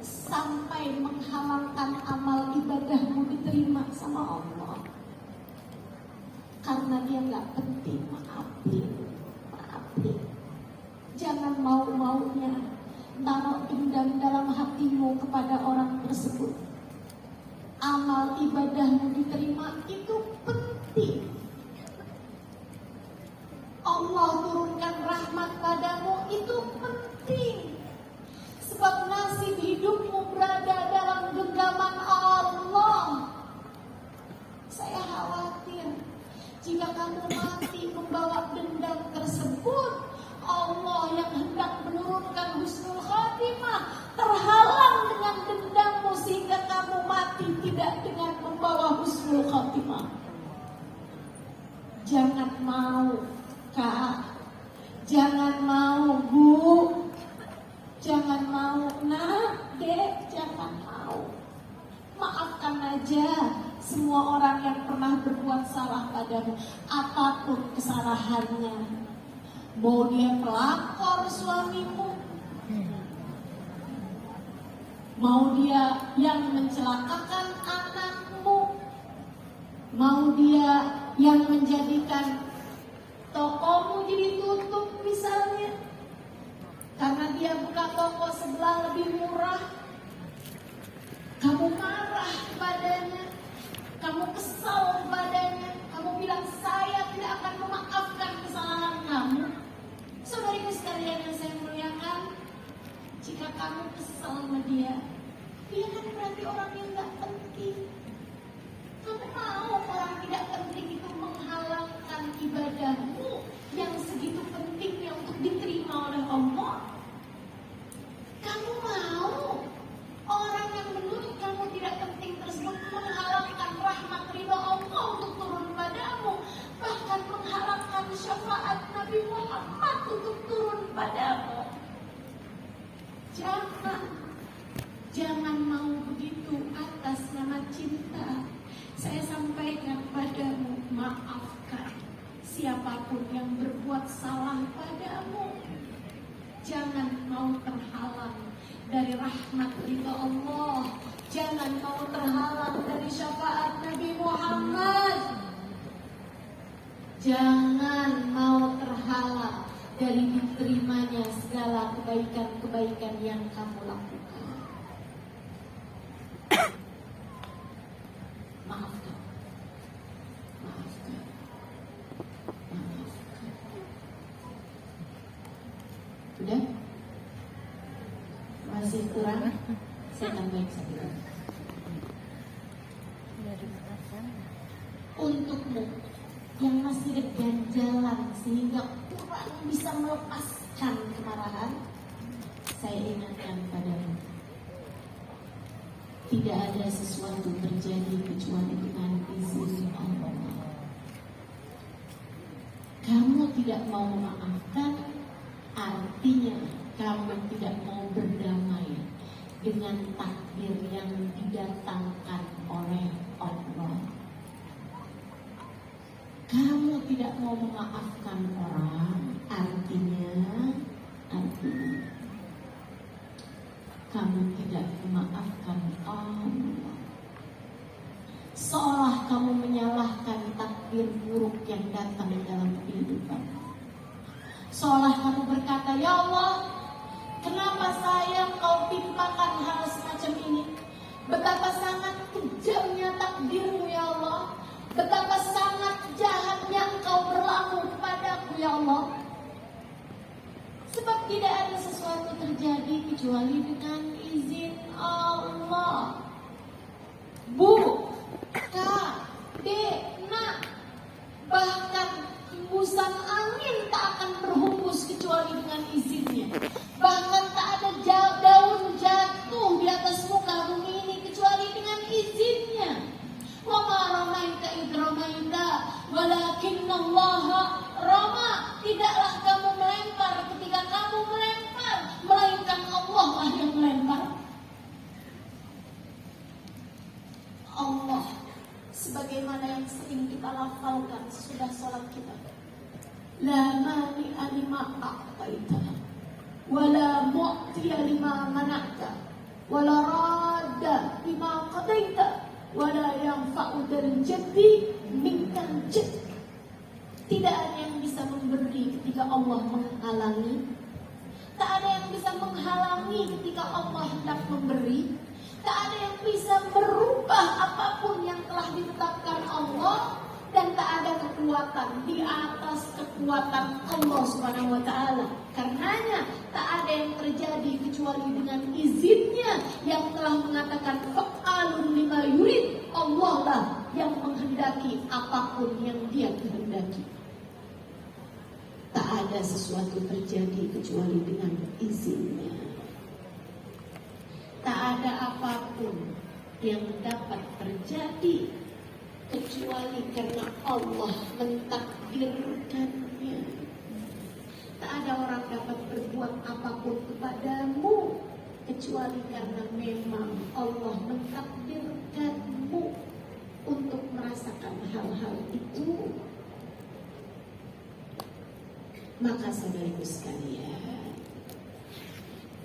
sampai menghalangkan amal ibadahmu diterima sama Allah. Karena dia nggak penting, maafin, maafin. Jangan mau-maunya taruh dendam dalam hatimu kepada orang tersebut. Amal ibadahmu diterima itu penting. Allah turunkan rahmat padamu itu penting. Sebab nasib hidupmu berada dalam genggaman Allah. Saya khawatir jika kamu mati membawa dendam tersebut, Allah yang hendak menurunkan husnul khatimah terhalang dengan dendammu sehingga kamu mati tidak dengan membawa husnul khatimah. Jangan mau, Kak. Jangan mau, Bu. Jangan mau, Nak, Dek. Jangan mau. Maafkan aja semua orang yang pernah berbuat salah padamu, apapun kesalahannya. Mau dia pelakor suamimu, mau dia yang mencelakakan anakmu, mau dia yang menjadikan tokomu jadi tutup misalnya, karena dia buka toko sebelah lebih murah. Kamu marah kepadanya, kamu kesal kepadanya, kamu bilang saya tidak akan memaafkan kesalahan kamu. Saudariku sekalian yang saya muliakan, jika kamu kesal sama dia kan berarti orang yang gak penting. Kamu mau orang tidak penting itu menghalangkan ibadahmu yang segitu pentingnya untuk diterima oleh Allah? Kamu mau orang yang menurut kamu tidak penting tersebut menghalangkan rahmat ridha Allah untuk turun padamu, bahkan menghalangkan syafaat Nabi Muhammad untuk turun padamu? Jangan mau begitu atas nama cinta. Saya sampaikan padamu, maafkan siapapun yang berbuat salah padamu. Jangan mau terhalang dari rahmat ridha Allah. Jangan mau terhalang dari syafaat Nabi Muhammad. Jangan mau terhalang dari diterimanya segala kebaikan-kebaikan yang kamu lakukan. Maafkan. Maafkan. Maafkan. Udah? Masih kurang? Saya tambah satu lagi. Untukmu yang masih berganjalan sehingga kurang bisa melepaskan kemarahan, saya ingatkan padamu, tidak ada sesuatu terjadi kecuali dengan izin Allah. Kamu tidak mau memaafkan, artinya kamu tidak mau berdamai dengan takdir yang didatangkan oleh Allah. Kamu tidak mau memaafkan orang, artinya kamu tidak memaafkan Allah. Seolah kamu menyalahkan takdir buruk yang datang dalam kehidupan. Seolah kamu berkata, ya Allah, kenapa saya kau timpakan hal semacam ini? Betapa sangat kejamnya takdirmu ya Allah. Betapa sangat jahatnya engkau berlaku kepadaku ya Allah. terjadi kecuali dengan izin Allah. Bu, Kak, Dek, Nak, bahkan hembusan angin tak akan berhembus kecuali dengan izinnya. Bahkan tak ada daun jatuh di atas muka bumi ini kecuali dengan izinnya. Wa ma ramaita id ramaita walakinnallaha rama. Tidaklah kamu melempar ketika kamu melempar, melainkan Allah lah yang melempar. Allah sebagaimana yang sering kita lafalkan sudah sholat kita. La mani'a lima a'taita wa la mu'tiya lima mana'ta wa la radda lima qadaita wa la yanfa'u dzal jaddi minkal jadd. Tidak ada yang bisa memberi ketika Allah menghalangi. Tak ada yang bisa menghalangi ketika Allah hendak memberi. Tak ada yang bisa merubah apapun yang telah ditetapkan Allah. Dan tak ada kekuatan di atas kekuatan Allah Subhanahu wa ta'ala. Karenanya tak ada yang terjadi kecuali dengan izinnya yang telah mengatakan fa'alun lima yurid. Allah lah yang menghendaki apapun yang dia kehendaki. Tak ada sesuatu terjadi kecuali dengan izinnya. Tak ada apapun yang dapat terjadi kecuali karena Allah mentakdirkannya. Tak ada orang dapat berbuat apapun kepadamu kecuali karena memang Allah mentakdirkanmu untuk merasakan hal-hal itu. Maka saudariku sekalian,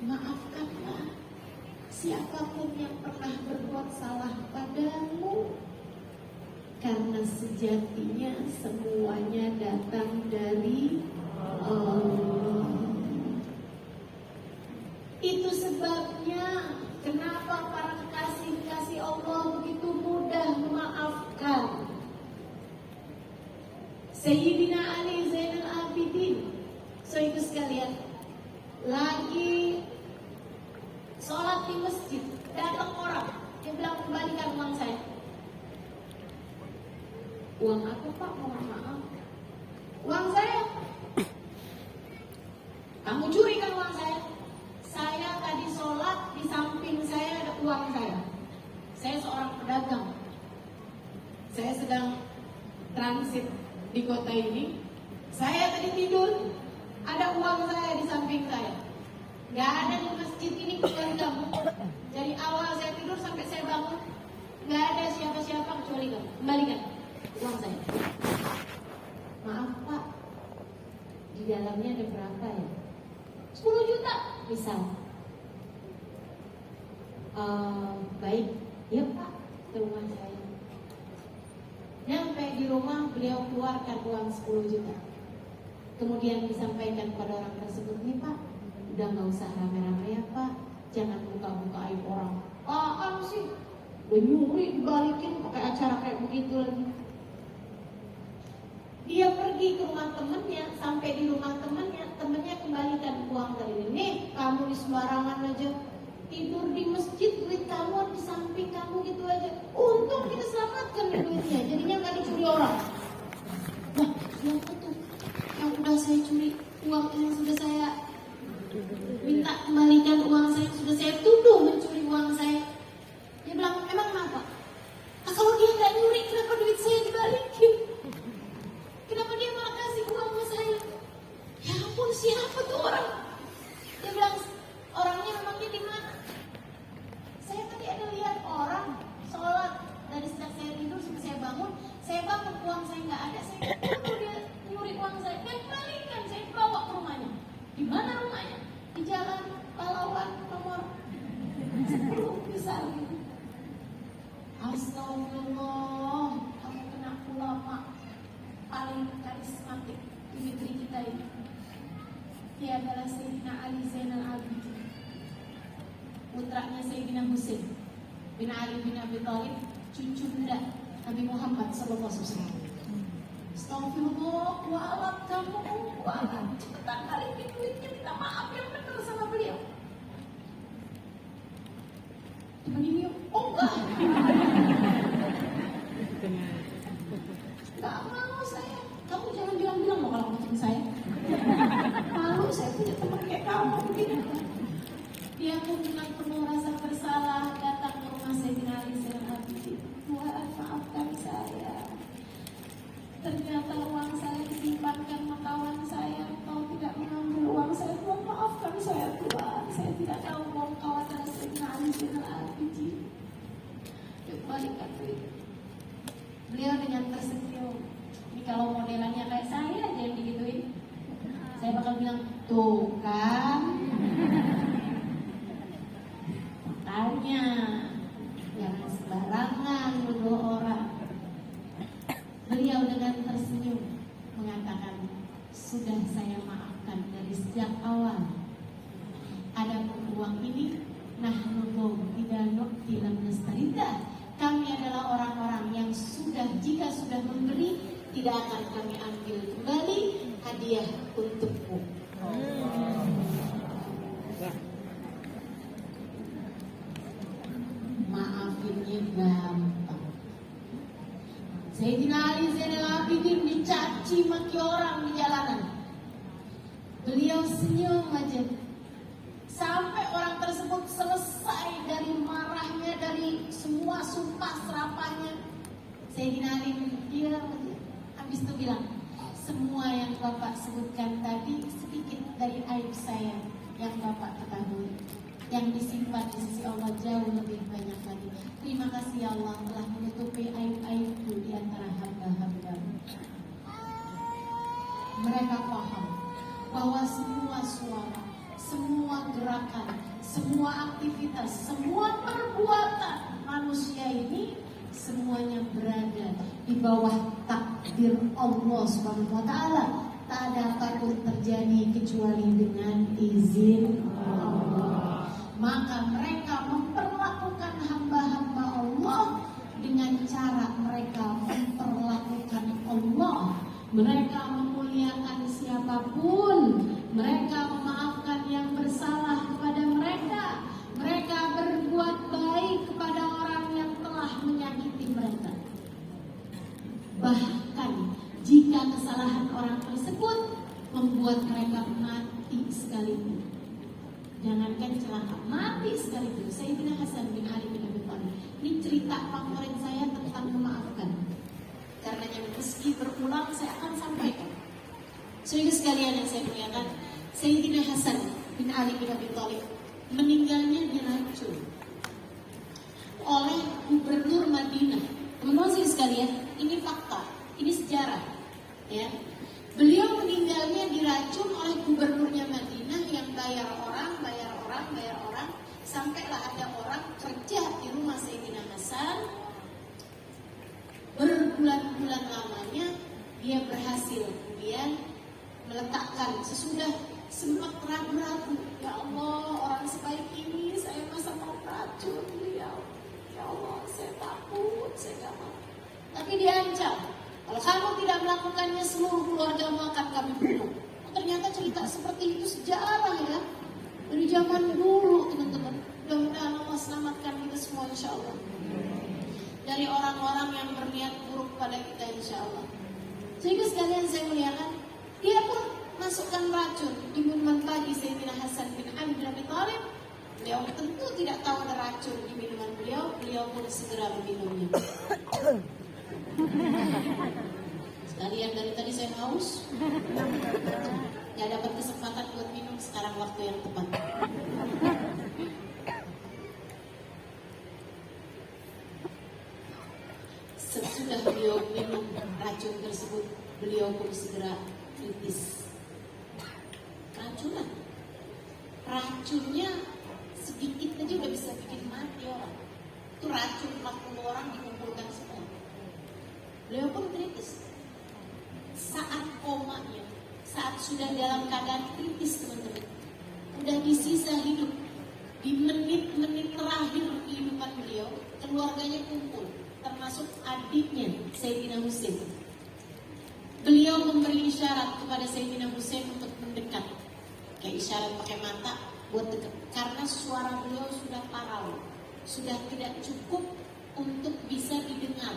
maafkanlah siapapun yang pernah berbuat salah padamu. Karena sejatinya semuanya datang dari Allah. Itu sebabnya kenapa para kekasih-kekasih Allah begitu mudah memaafkan. Sayyidina Ali Zainal Abidin, saudara sekalian, lagi sholat di masjid, datang orang yang bilang kembalikan uang saya. Uang aku Pak, mohon maaf. Uang saya. Kamu curi kan uang saya? Saya tadi sholat, di samping saya ada uang saya. Saya seorang pedagang. Saya sedang transit di kota ini. Saya tadi tidur, ada uang saya di samping saya. Gak ada di masjid ini kecuali kamu. Dari awal saya tidur sampai saya bangun, gak ada siapa-siapa kecuali kamu. Kembalikan uang saya. Maaf Pak, di dalamnya ada berapa ya? 10 juta misal. Baik, ya Pak, ke rumah saya. Nyampe di rumah beliau keluarkan uang 10 juta. Kemudian disampaikan kepada orang tersebut, nih Pak, udah gak usah rame-rame ya Pak, jangan buka-buka aib orang. Apaan sih? Udah nyuri dibalikin pakai acara kayak begitu lagi. Dia pergi ke rumah temennya, sampai di rumah temennya kembalikan uang tadi ini. Nih, kamu di sembarangan aja, tidur di masjid, duit kamu di samping kamu gitu aja. Untung kita selamatkan duitnya, jadinya nggak dicuri orang. Wah, siapa tuh yang udah saya curi uang yang sudah saya minta kembalikan uang saya, sudah saya tuduh mencuri uang saya. Dia bilang, emang kenapa? Kalau dia nggak nyuri, kenapa duit saya dibalikin? Kenapa dia malah kasih uang ke saya? Ya ampun, siapa tuh orang? Dia bilang, orangnya memangnya di mana? Saya tadi ada lihat orang sholat dari sejak saya tidur sampai saya bangun uang saya nggak ada, saya tuduh dia nyuri uang saya. Dan kembalikan, saya bawa ke rumahnya. Di mana rumahnya? Di Jalan Pahlawan nomor 10 misalnya. Astagfirullah, kamu kena ulama paling karismatik di negeri kita ini. Dia adalah Sayyidina Ali Zainal Abidin, putranya Sayyidina Husain bin Ali bin Abi Thalib, cucu bunda Nabi Muhammad SAW. Astagfirullah, walat kamu, walat. Cepetan balikin duitnya, minta maaf yang benar sama beliau. Ali Zainal Abidin, Tuhan maafkan saya. Ternyata uang saya disimpankan sama kawan saya, Engkau tidak mengambil uang saya. Tuhan maafkan saya Tuhan, saya tidak tahu mau kawan adalah Sayyidina Ali Zainal Abidin. Kembalikan duit. Beliau dengan tersenyum. Ini kalau modelannya kayak saya aja yang digituin, saya bakal bilang, tuh kan, makanya jangan sembarangan menuduh orang. Beliau dengan tersenyum mengatakan, sudah saya maafkan dari sejak awal. Adapun uang ini, nahnu tidak lam nastarida. Kami adalah orang-orang yang jika sudah memberi, tidak akan kami ambil kembali hadiah untukmu. Maafinnya gampang. Sayyidina Ali Zainal Abidin dicaci maki orang di jalanan. Beliau senyum aja. Sampai orang tersebut selesai dari marahnya, dari semua sumpah serapahnya. Sayyidina Ali diam aja. Habis itu bilang, semua yang Bapak sebutkan tadi sedikit dari aib saya yang Bapak ketahui. Yang disimpan di sisi Allah jauh lebih banyak lagi. Terima kasih ya Allah telah menutupi aib-aibku di antara hamba-hamba. Mereka paham bahwa semua suara, semua gerakan, semua aktivitas, semua perbuatan manusia ini semuanya berada di bawah takdir Allah Subhanahu wa taala. Tak ada apapun terjadi kecuali dengan izin Allah. Maka mereka memperlakukan hamba-hamba Allah dengan cara mereka memperlakukan Allah. Mereka memuliakan siapapun, mereka memaafkan yang bersalah kepada mereka, mereka berbuat baik kepada orang yang telah menyakiti mereka. Bahkan jika kesalahan orang tersebut membuat mereka mati sekalipun, jangankan celaka, mati sekalipun. Sayyidina Hasan bin Ali bin Abi Thalib, ini cerita favorit saya tentang memaafkan. Karenanya meski berulang saya akan sampaikan. Saudara sekalian yang saya muliakan, Sayyidina Hasan bin Ali bin Abi Thalib meninggalnya diracun oleh gubernur Madinah. Teman-teman sekalian, ini fakta, ini sejarah, ya. Beliau meninggalnya diracun oleh gubernurnya Madinah yang bayar orang, sampailah ada orang kerja di rumah Sayyidina Hasan. Berbulan-bulan lamanya dia berhasil kemudian meletakkan, sesudah sempat ragu-ragu, ya Allah, orang sebaik ini saya masa mau racun beliau, ya Allah, saya takut, saya gak mau. Tapi diancam, kalau kamu tidak melakukannya seluruh keluargamu akan kami bunuh. Ternyata cerita seperti itu sejarah ya, dari zaman dulu teman-teman. Mudah-mudahan Allah selamatkan kita semua insya Allah dari orang-orang yang berniat buruk pada kita insya Allah. Sehingga sekalian saya muliakan, dia pun masukkan racun di minuman pagi Sayyidina Hasan bin Ali bin Abi Thalib. Beliau tentu tidak tahu ada racun di minuman beliau, beliau pun segera meminumnya. Sekalian dari tadi saya haus, gak dapat kesempatan buat minum, sekarang waktu yang tepat. Sesudah beliau minum racun tersebut, beliau pun segera kritis. Racunnya sedikit aja udah bisa bikin mati orang. Itu racun 40 orang dikumpulkan semua. Beliau pun kritis. Saat komanya, saat sudah dalam keadaan kritis teman-teman, udah di sisa hidup, di menit-menit terakhir kehidupan beliau, keluarganya kumpul, termasuk adiknya Sayyidina Husain. Beliau memberi isyarat kepada Sayyidina Husain untuk mendekat, kayak isyarat pakai mata buat dekat, karena suara beliau sudah parau, sudah tidak cukup untuk bisa didengar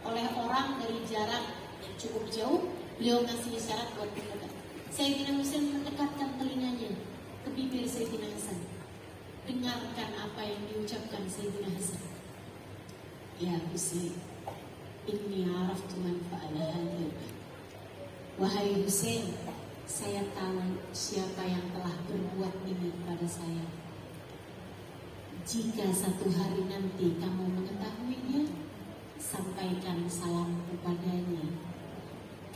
oleh orang dari jarak yang cukup jauh. Beliau kasih isyarat buat mendekat. Sayyidina Husain mendekatkan telinganya ke bibir Sayyidina Hasan. Dengarkan apa yang diucapkan Sayyidina Hasan. Ya Husain, inni araftu man fa'ala hadha. Wahai Husain, saya tahu siapa yang telah berbuat ini pada saya. Jika satu hari nanti kamu mengetahuinya, sampaikan salam kepadanya.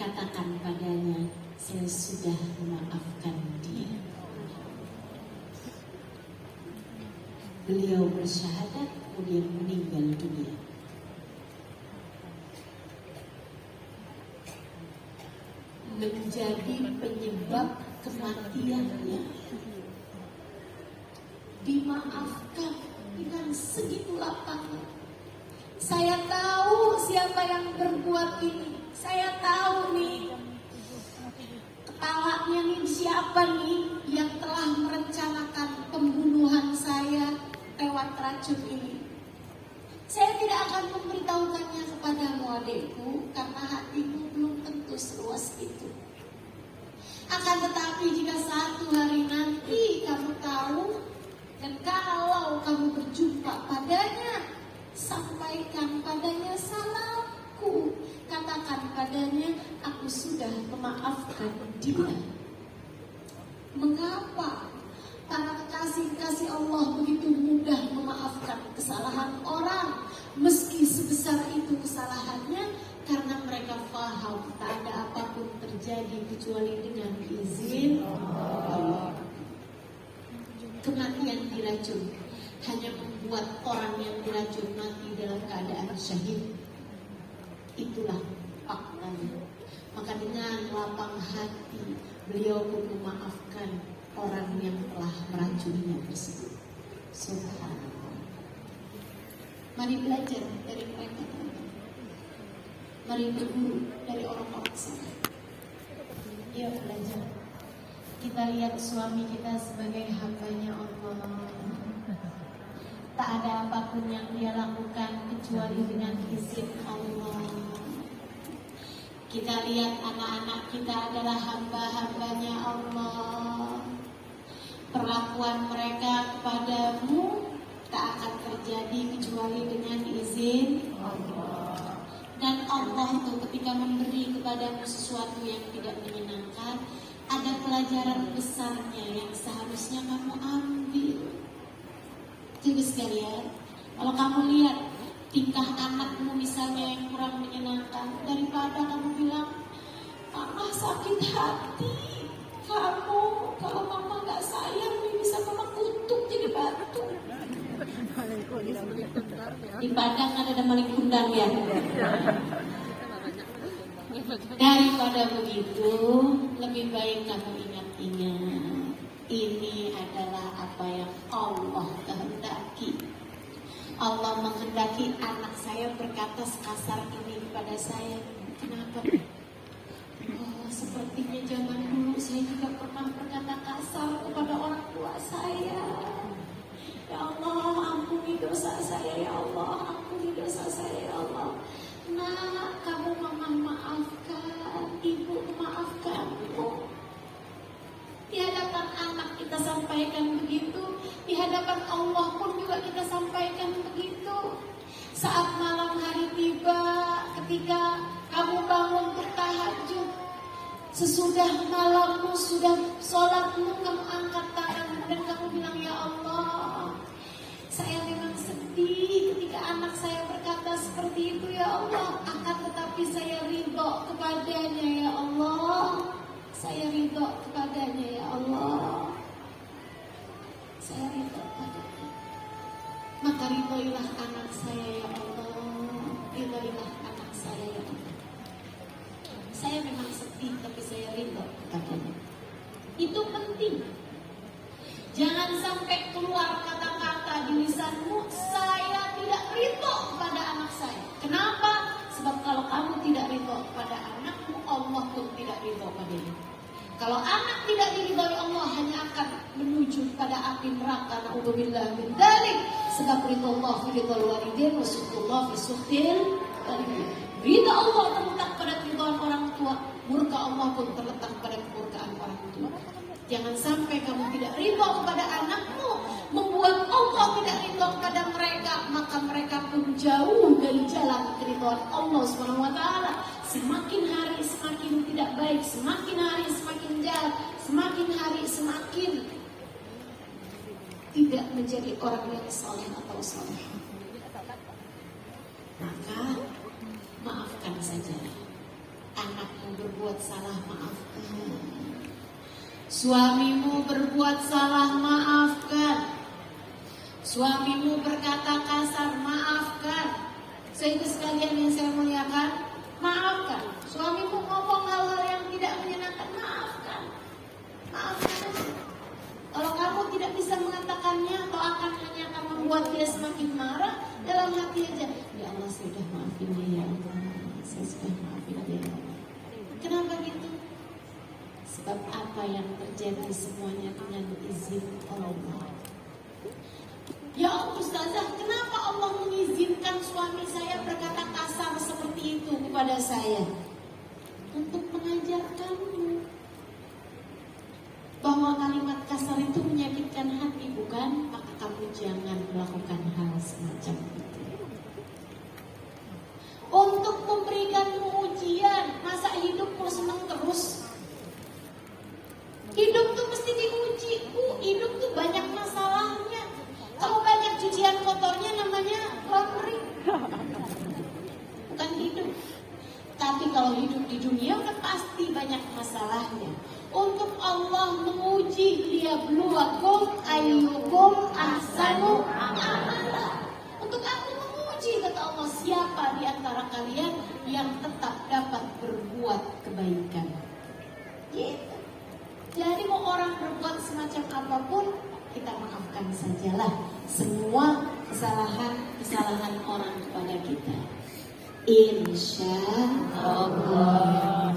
Katakan padanya, saya sudah memaafkan dia. Beliau bersyahadat, kemudian meninggal dunia. Menjadi penyebab kematiannya dimaafkan dengan segitu lapangnya. Saya tahu siapa yang berbuat ini. Saya tahu nih kepalanya nih siapa nih yang telah merencanakan pembunuhan saya lewat racun ini. Saya tidak akan memberitahukannya kepadamu adikku, karena hatimu belum tentu seluas itu. Akan tetapi jika satu hari nanti kamu tahu, dan kalau kamu berjumpa padanya, sampaikan padanya salamku. Katakan padanya, aku sudah memaafkan dia. Mengapa para kekasih-kekasih Allah begitu mudah memaafkan kesalahan orang, meski sebesar itu kesalahannya? Karena mereka paham tak ada apapun terjadi kecuali dengan izin Allah. Kematian diracun hanya membuat orang yang diracun mati dalam keadaan syahid. Itulah faktanya. Maka dengan lapang hati beliau pun memaafkan orang yang telah meracuninya tersebut. Subhanallah. Mari belajar dari mereka. Mari berguru dari orang-orang saleh. Yuk belajar. Kita lihat suami kita sebagai hambanya Allah. Tak ada apapun yang dia lakukan kecuali dengan izin Allah. Kita lihat anak-anak kita adalah hamba-hambanya Allah. Perlakuan mereka kepadamu tak akan terjadi kecuali dengan izin Allah. Dan Allah itu ketika memberi kepadamu sesuatu yang tidak menyenangkan, ada pelajaran besarnya yang seharusnya kamu ambil. Jadi sekalian, kalau kamu lihat tingkah anakmu misalnya yang kurang menyenangkan, daripada kamu bilang, mama sakit hati, kamu kalau mama gak sayang bisa mama kutuk jadi batu. Di Padang ada maling kundang ya. Daripada begitu, lebih baik kamu ingat-ingat, ini adalah apa yang Allah kehendaki. Allah menghendaki anak saya berkata sekasar ini kepada saya. Kenapa? Oh, sepertinya zaman dulu saya juga pernah berkata kasar kepada orang tua saya. Ya Allah, ampuni dosa saya ya Allah, ampuni dosa saya ya Allah. Nah, kamu mama maafkan, ibu maafkanmu. Di hadapan anak kita sampaikan begitu, di hadapan Allah pun juga kita sampaikan begitu. Saat malam hari tiba, ketika kamu bangun bertahajud, sesudah malammu, sudah sholatmu, kamu angkat tangan dan kamu bilang, ya Allah, saya memang sedih ketika anak saya berkata seperti itu ya Allah, akan tetapi saya ridho kepadanya ya Allah. Saya ridho kepadanya ya Allah. Saya ridho kepadanya. Maka ridhoilah anak saya ya Allah. Ridhoilah anak saya ya Allah. Saya memang sedih tapi saya ridho kepadanya. Itu penting. Jangan sampai keluar kata-kata di lisanmu, saya tidak ridho kepada anak saya. Kenapa? Sebab kalau kamu tidak ridho kepada anakmu, Allah pun tidak ridho padanya. Kalau anak tidak diridhoi Allah, hanya akan menuju pada api neraka. Na'udzubillah min dzalik. Sebab ridho Allah fi ridhol walidain wa sukhutullah fi sukhtil walidain. Ridho Allah terletak pada ridhoan orang tua, murka Allah pun terletak pada kemurkaan orang tua. Jangan sampai kamu tidak ridho kepada anakmu, membuat Allah tidak ridho kepada mereka, maka mereka pun jauh dari dari jalan keridhaan Allah Subhanahu wa taala. Semakin hari semakin tidak baik, semakin hari semakin jahat, semakin hari semakin tidak menjadi orang yang saleh atau saleh. Maka maafkan saja. Anakmu berbuat salah, maafkan. Suamimu berbuat salah, maafkan. Suamimu berkata kasar, maafkan. Sehingga sekalian yang saya muliakan, maafkan. Suamimu ngomong hal-hal yang tidak menyenangkan, maafkan. Maafkan saja. Kalau kamu tidak bisa mengatakannya atau akan hanya akan membuat dia semakin marah, dalam hati aja, ya Allah saya sudah maafin dia, ya Allah saya sudah maafin dia. Kenapa gitu? Sebab apa yang terjadi semuanya dengan izin Allah. Ya Ustazah, kenapa Allah mengizinkan suami saya berkata kasar seperti itu kepada saya? Untuk mengajarkanmu bahwa kalimat kasar itu menyakitkan hati, bukan? Maka kamu jangan melakukan hal semacam itu. Untuk memberikanmu ujian, masa hidupmu senang terus? Hidup tuh mesti diuji, hidup tuh banyak masalahnya. Kalau banyak cucian kotornya namanya laundry, bukan hidup. Tapi kalau hidup di dunia kan pasti banyak masalahnya. Untuk Allah menguji liyabluwakum ayyukum ahsanu amala. Untuk aku menguji, kata Allah, siapa di antara kalian yang tetap dapat berbuat kebaikan. Gitu. Jadi mau orang berbuat semacam apapun, kita maafkan sajalah semua kesalahan orang kepada kita. Insya Allah.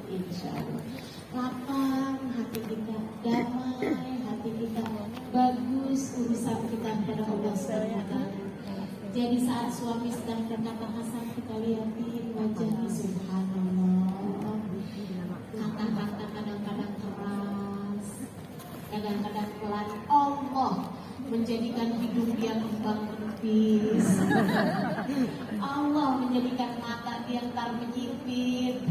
Insya Allah. Lapang hati kita, damai hati kita, bagus urusan kita kepada Allah SWT. Jadi saat suami sedang berkata kasar, kita lihatin wajahnya, subhanallah. Kata-kata kadang-kadang keras, kadang-kadang pelan. Allah menjadikan hidung dia kembang menipis. Allah menjadikan mata dia ntar menyipit,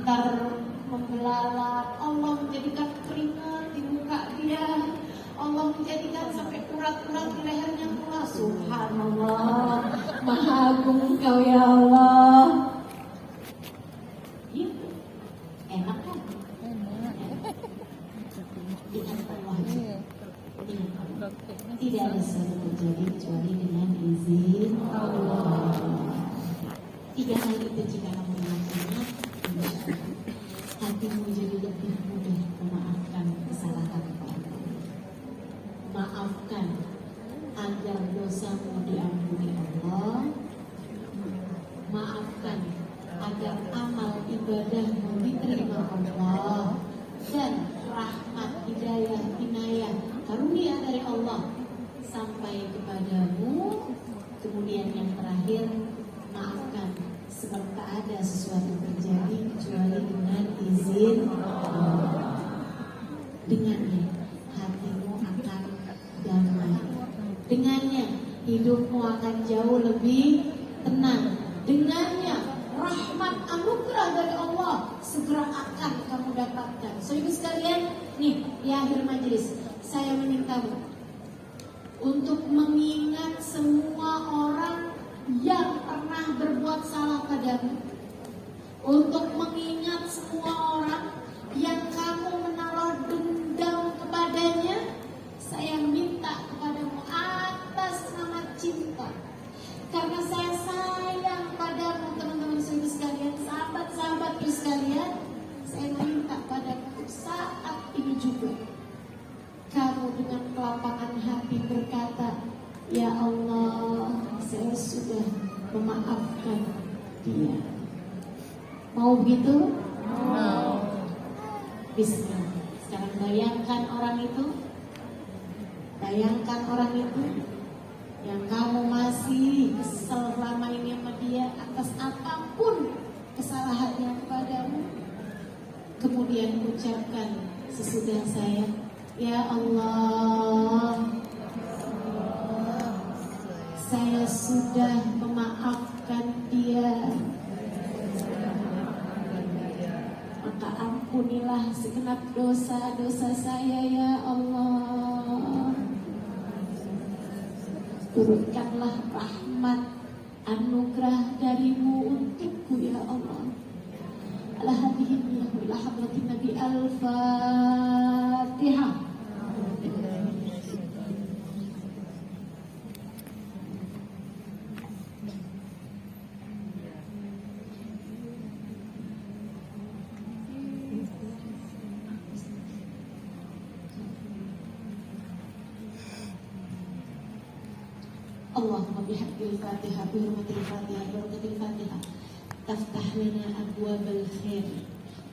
ntar membelalak. Allah menjadikan keringat di muka dia. Allah menjadikan sampai urat-urat di lehernya pula. Subhanallah, Maha Agung Engkau ya Allah. Gitu. Enak kan? Ingat Allah. Ingat Allah. Tidak ada sesuatu terjadi kecuali dengan izin Allah. 3 hal itu jika kamu melakukannya, hatimu jadi lebih mudah memaafkan kesalahan orang. Maafkan agar dosamu diampuni Allah. Maafkan agar amal ibadahmu diterima Allah. Dan rahmat, hidayah, inayah, karunia dari Allah sampai kepadamu. Kemudian yang terakhir, maafkan sebab tak ada sesuatu terjadi kecuali dengan izin Allah. Dengannya hatimu akan damai, dengannya hidupmu akan jauh lebih tenang, dengannya rahmat anugerah dari Allah segera akan kamu dapatkan. Saudara sekalian, nih di akhir majelis saya memintamu untuk mengingat semua orang yang pernah berbuat salah padamu, untuk mengingat semua orang yang kamu menaruh dendam kepadanya. Saya minta kepadamu atas nama cinta, karena saya sayang padamu, teman-teman saudara sekalian, sahabat-sahabatku sekalian. Saya minta padamu saat ini juga kamu dengan kelapangan hati berkata, ya Allah, saya sudah memaafkan dia. Mau begitu? Mau. Bismillah. Sekarang bayangkan orang itu. Bayangkan orang itu yang kamu masih kesel selama ini sama dia atas apapun kesalahannya kepadamu. Kemudian ucapkan sesudah saya, ya Allah, saya sudah memaafkan maafkan dia, maka ampunilah segenap dosa-dosa saya ya Allah. Turunkanlah rahmat anugerah darimu untukku ya Allah. Ala hadihin ya ila hadratin Nabi Al-Fatihah. Allahumma bihaqqil Fatihah bi hurmatil Fatihah bi barakatil Fatihah taftah lana abwabal khair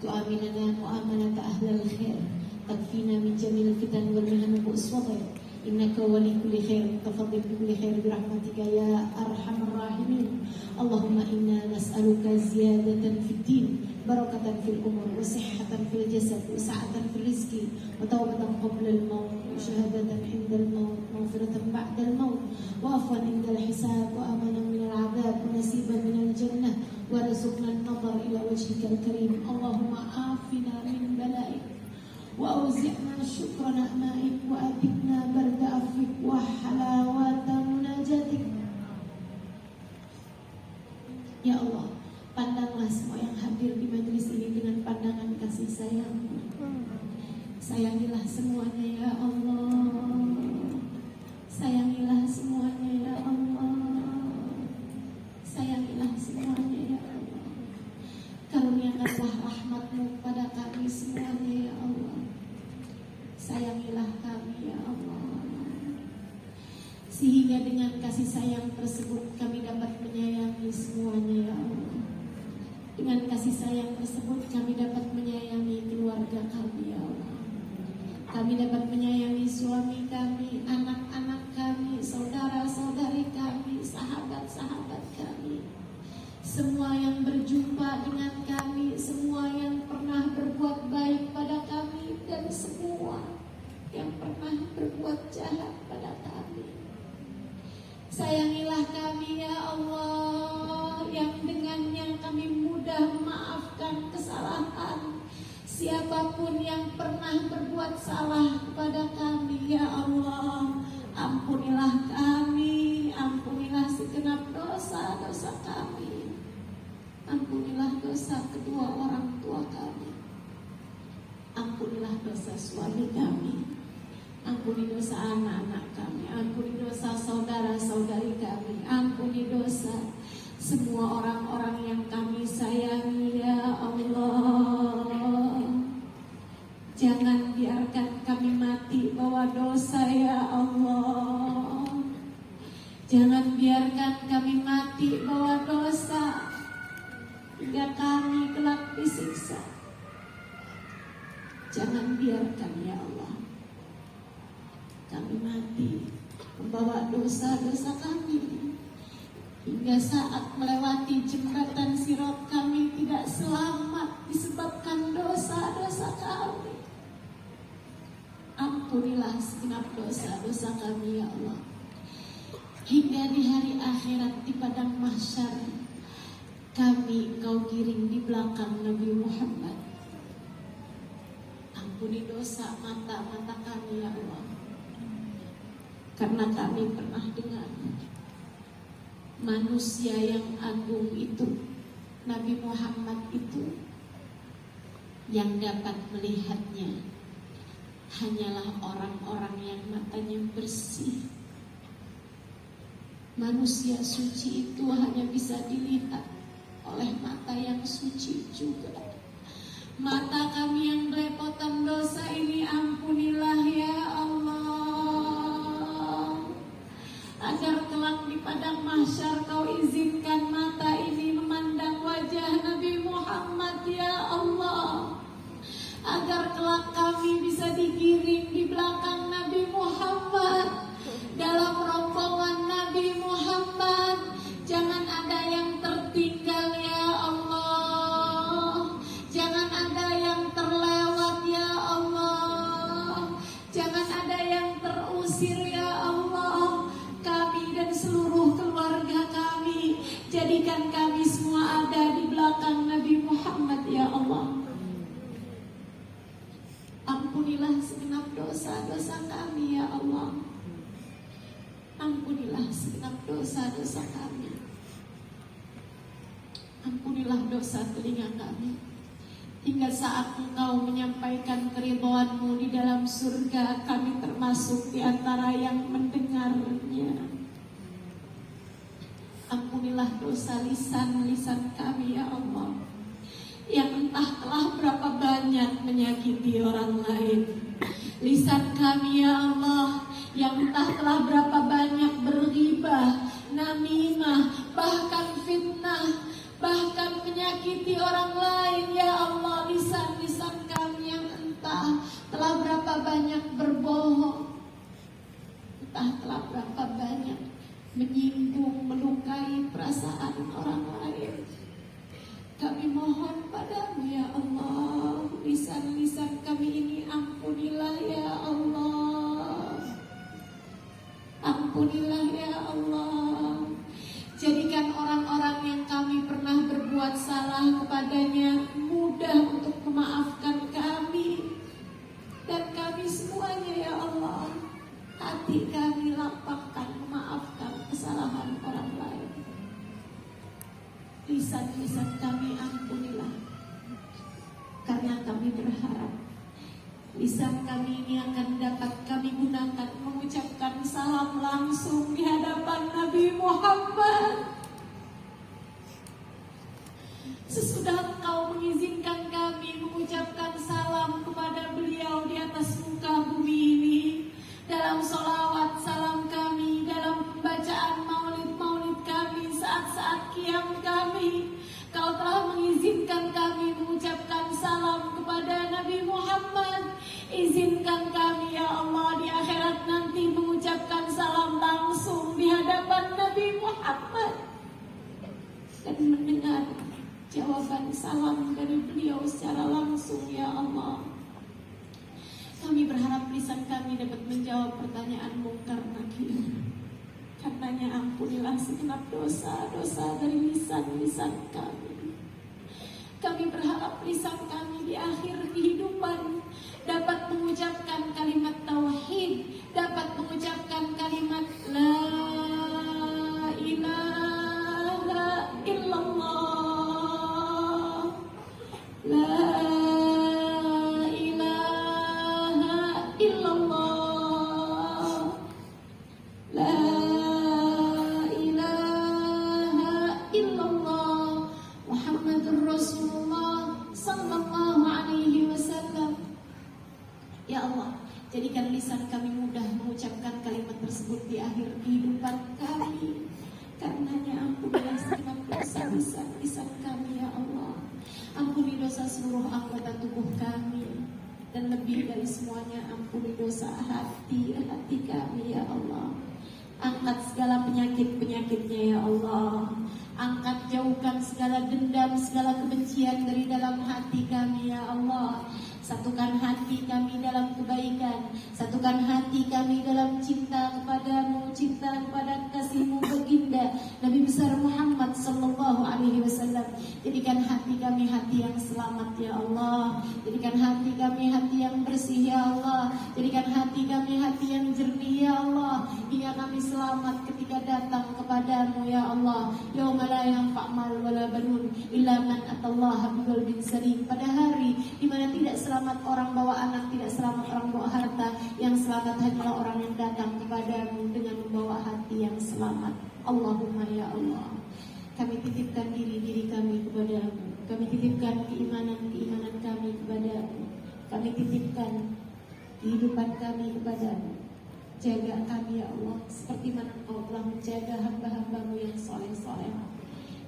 tu'aminana mu'amanata ahlal khair takfina min jamil fitan wal mihan wa uswadir innaka wali kulli khair tafaddal bi kulli khair bi rahmatika ya arhamar rahimin. Allahumma inna nas'aluka ziyadatan fid din barakatan fil umur wa sihhatan fil jasad wa sa'atan fil rizqi wa tawbatan qabla al maut wa syahadatan inda al maut wa maghfiratan ba'da al maut wa afwan inda al hisab wa amanan min al adab wa nasiban min al jannah wa rizqna an nadhar ila wajhika al karim. Allahumma afina min bala'ik wa awzi'na syukra na'maik wa adibna barda afik wa halawata munajatik. Ya Allah, pandanglah semua yang hadir di majelis ini dengan pandangan kasih sayang. Sayangilah semuanya ya Allah. Sayangilah semuanya ya Allah. Sayangilah semuanya ya Allah. Karuniakanlah rahmat-Mu pada kami semuanya ya Allah. Sayangilah kami ya Allah. Sehingga dengan kasih sayang tersebut kami dapat menyayangi semuanya ya Allah. Dengan kasih sayang tersebut kami dapat menyayangi keluarga kami ya Allah. Kami dapat menyayangi suami kami, anak-anak kami, saudara-saudari kami, sahabat-sahabat kami, semua yang berjumpa dengan kami, semua yang pernah berbuat baik pada kami, dan semua yang pernah berbuat jahat pada kami. Sayangilah kami ya Allah, yang dengannya kami mudah memaafkan kesalahan siapapun yang pernah berbuat salah kepada kami ya Allah. Ampunilah kami, ampunilah segenap dosa-dosa kami, ampunilah dosa kedua orang tua kami, ampunilah dosa suami kami, ampuni dosa anak-anak kami, ampuni dosa saudara-saudari kami, ampuni dosa semua orang-orang yang kami sayangi ya Allah. Jangan biarkan kami mati bawa dosa ya Allah. Jangan biarkan kami mati bawa dosa hingga kami kelak disiksa. Jangan biarkan ya Allah kami mati membawa dosa-dosa kami, hingga saat melewati jembatan Sirat kami tidak selamat disebabkan dosa-dosa kami. Ampunilah segenap dosa-dosa kami ya Allah, hingga di hari akhirat di padang mahsyar kami Engkau giring di belakang Nabi Muhammad. Ampuni dosa mata-mata kami ya Allah, karena kami pernah dengar manusia yang agung itu, Nabi Muhammad itu, yang dapat melihatnya hanyalah orang-orang yang matanya bersih. Manusia suci itu hanya bisa dilihat oleh mata yang suci juga. Mata kami yang belepotan dosa ini ampunilah ya Allah, agar kelak di padang mahsyar Kau izinkan mata ini memandang wajah Nabi Muhammad ya Allah, agar kelak kami bisa digiring di belakang Nabi Muhammad, dalam rombongan Nabi Muhammad. Jangan ada yang tertinggal ya Allah, jangan ada yang terlewat ya Allah, jangan ada yang terusir ya Allah. Kami dan seluruh keluarga kami segenap dosa-dosa kami ya Allah. Ampunilah segenap dosa-dosa kami. Ampunilah dosa telinga kami, hingga saat Engkau menyampaikan keridhaan-Mu di dalam surga, kami termasuk di antara yang mendengarnya. Ampunilah dosa lisan-lisan kami ya Allah, yang entah telah berapa banyak menyakiti orang lain. Lisan kami ya Allah, yang entah telah berapa banyak berghibah, namimah, bahkan fitnah, bahkan menyakiti orang lain ya Allah. Lisan-lisan kami yang entah telah berapa banyak berbohong, entah telah berapa banyak menyinggung, melukai perasaan orang lain. Kami mohon padamu ya Allah, lisan-lisan kami ini ampunilah ya Allah. Ampunilah ya Allah. Jadikan orang-orang yang kami pernah berbuat salah kepadanya mudah untuk memaafkan kami. Dan kami semuanya ya Allah, hati kami lapangkan memaafkan kesalahan orang lain. Lisan-lisan kami ampunilah, karena kami berharap lisan kami ini akan dapat kami gunakan mengucapkan salam langsung di hadapan Nabi Muhammad. Sesudah Engkau mengizinkan kami mengucapkan salam kepada beliau di atas muka bumi ini, dalam sholawat salam kami, dalam pembacaan maulid-maulid kami, saat-saat qiyam kami, Kau telah mengizinkan kami mengucapkan salam kepada Nabi Muhammad. Izinkan kami ya Allah di akhirat nanti mengucapkan salam langsung di hadapan Nabi Muhammad, dan mendengar jawaban salam dari beliau secara langsung ya Allah. Kami berharap lisan kami dapat menjawab pertanyaan mungkar nakir. Karenanya ampunilah segenap dosa-dosa dari lisan-lisan kami. Kami berharap lisan kami di akhir kehidupan dapat mengucapkan kalimat tauhid, dapat mengucapkan kalimat la ilaha illallah, la ilaha illallah, la Rasulullah sallallahu alaihi wasallam. Ya Allah, jadikan lisan kami mudah mengucapkan kalimat tersebut di akhir kehidupan kami. Karenanya ampunilah segenap dosa lisan kami ya Allah. Ampuni dosa seluruh anggota tubuh kami, dan lebih dari semuanya ampuni dosa hati kami ya Allah. Angkat segala penyakit-penyakitnya ya Allah. Angkat, jauhkan segala dendam, segala kebencian dari dalam hati kami ya Allah. Satukan hati kami dalam kebaikan, satukan hati kami dalam cinta kepadamu, cinta kepada kasihmu baginda Nabi besar Muhammad sallallahu alaihi wasallam. Jadikan hati kami hati yang selamat ya Allah. Jadikan hati kami hati yang bersih ya Allah. Jadikan hati kami hati yang jernih ya Allah, hingga kami selamat ketika datang kepadamu ya Allah. Yauma la yanfa' mal wala banun illa man atallaha biqalbin salim. Pada hari di mana tidak selamat orang bawa anak, tidak selamat orang bawa harta. Yang selamat hanyalah orang yang datang kepadamu dengan membawa hati yang selamat. Allahumma ya Allah, kami titipkan diri kami kepadamu. Kami titipkan keimanan kami kepadamu. Kami titipkan kehidupan kami kepadamu. Jaga kami ya Allah, seperti mana Engkau telah menjaga hamba-hambamu yang soleh-soleh.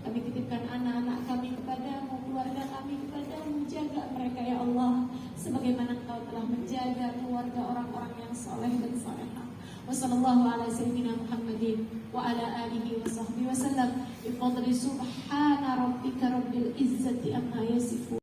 Kami titipkan anak-anak kami kepadamu, keluarga kami kepadamu. Jaga mereka ya Allah, sebagaimana Engkau telah menjaga keluarga orang-orang yang soleh dan solehah. Wassallallahu ala sayyidina Muhammadin wa ala alihi wa sahbihi wa sallam. Bi fadli subhana rabbika rabbil izzati amma yasifun.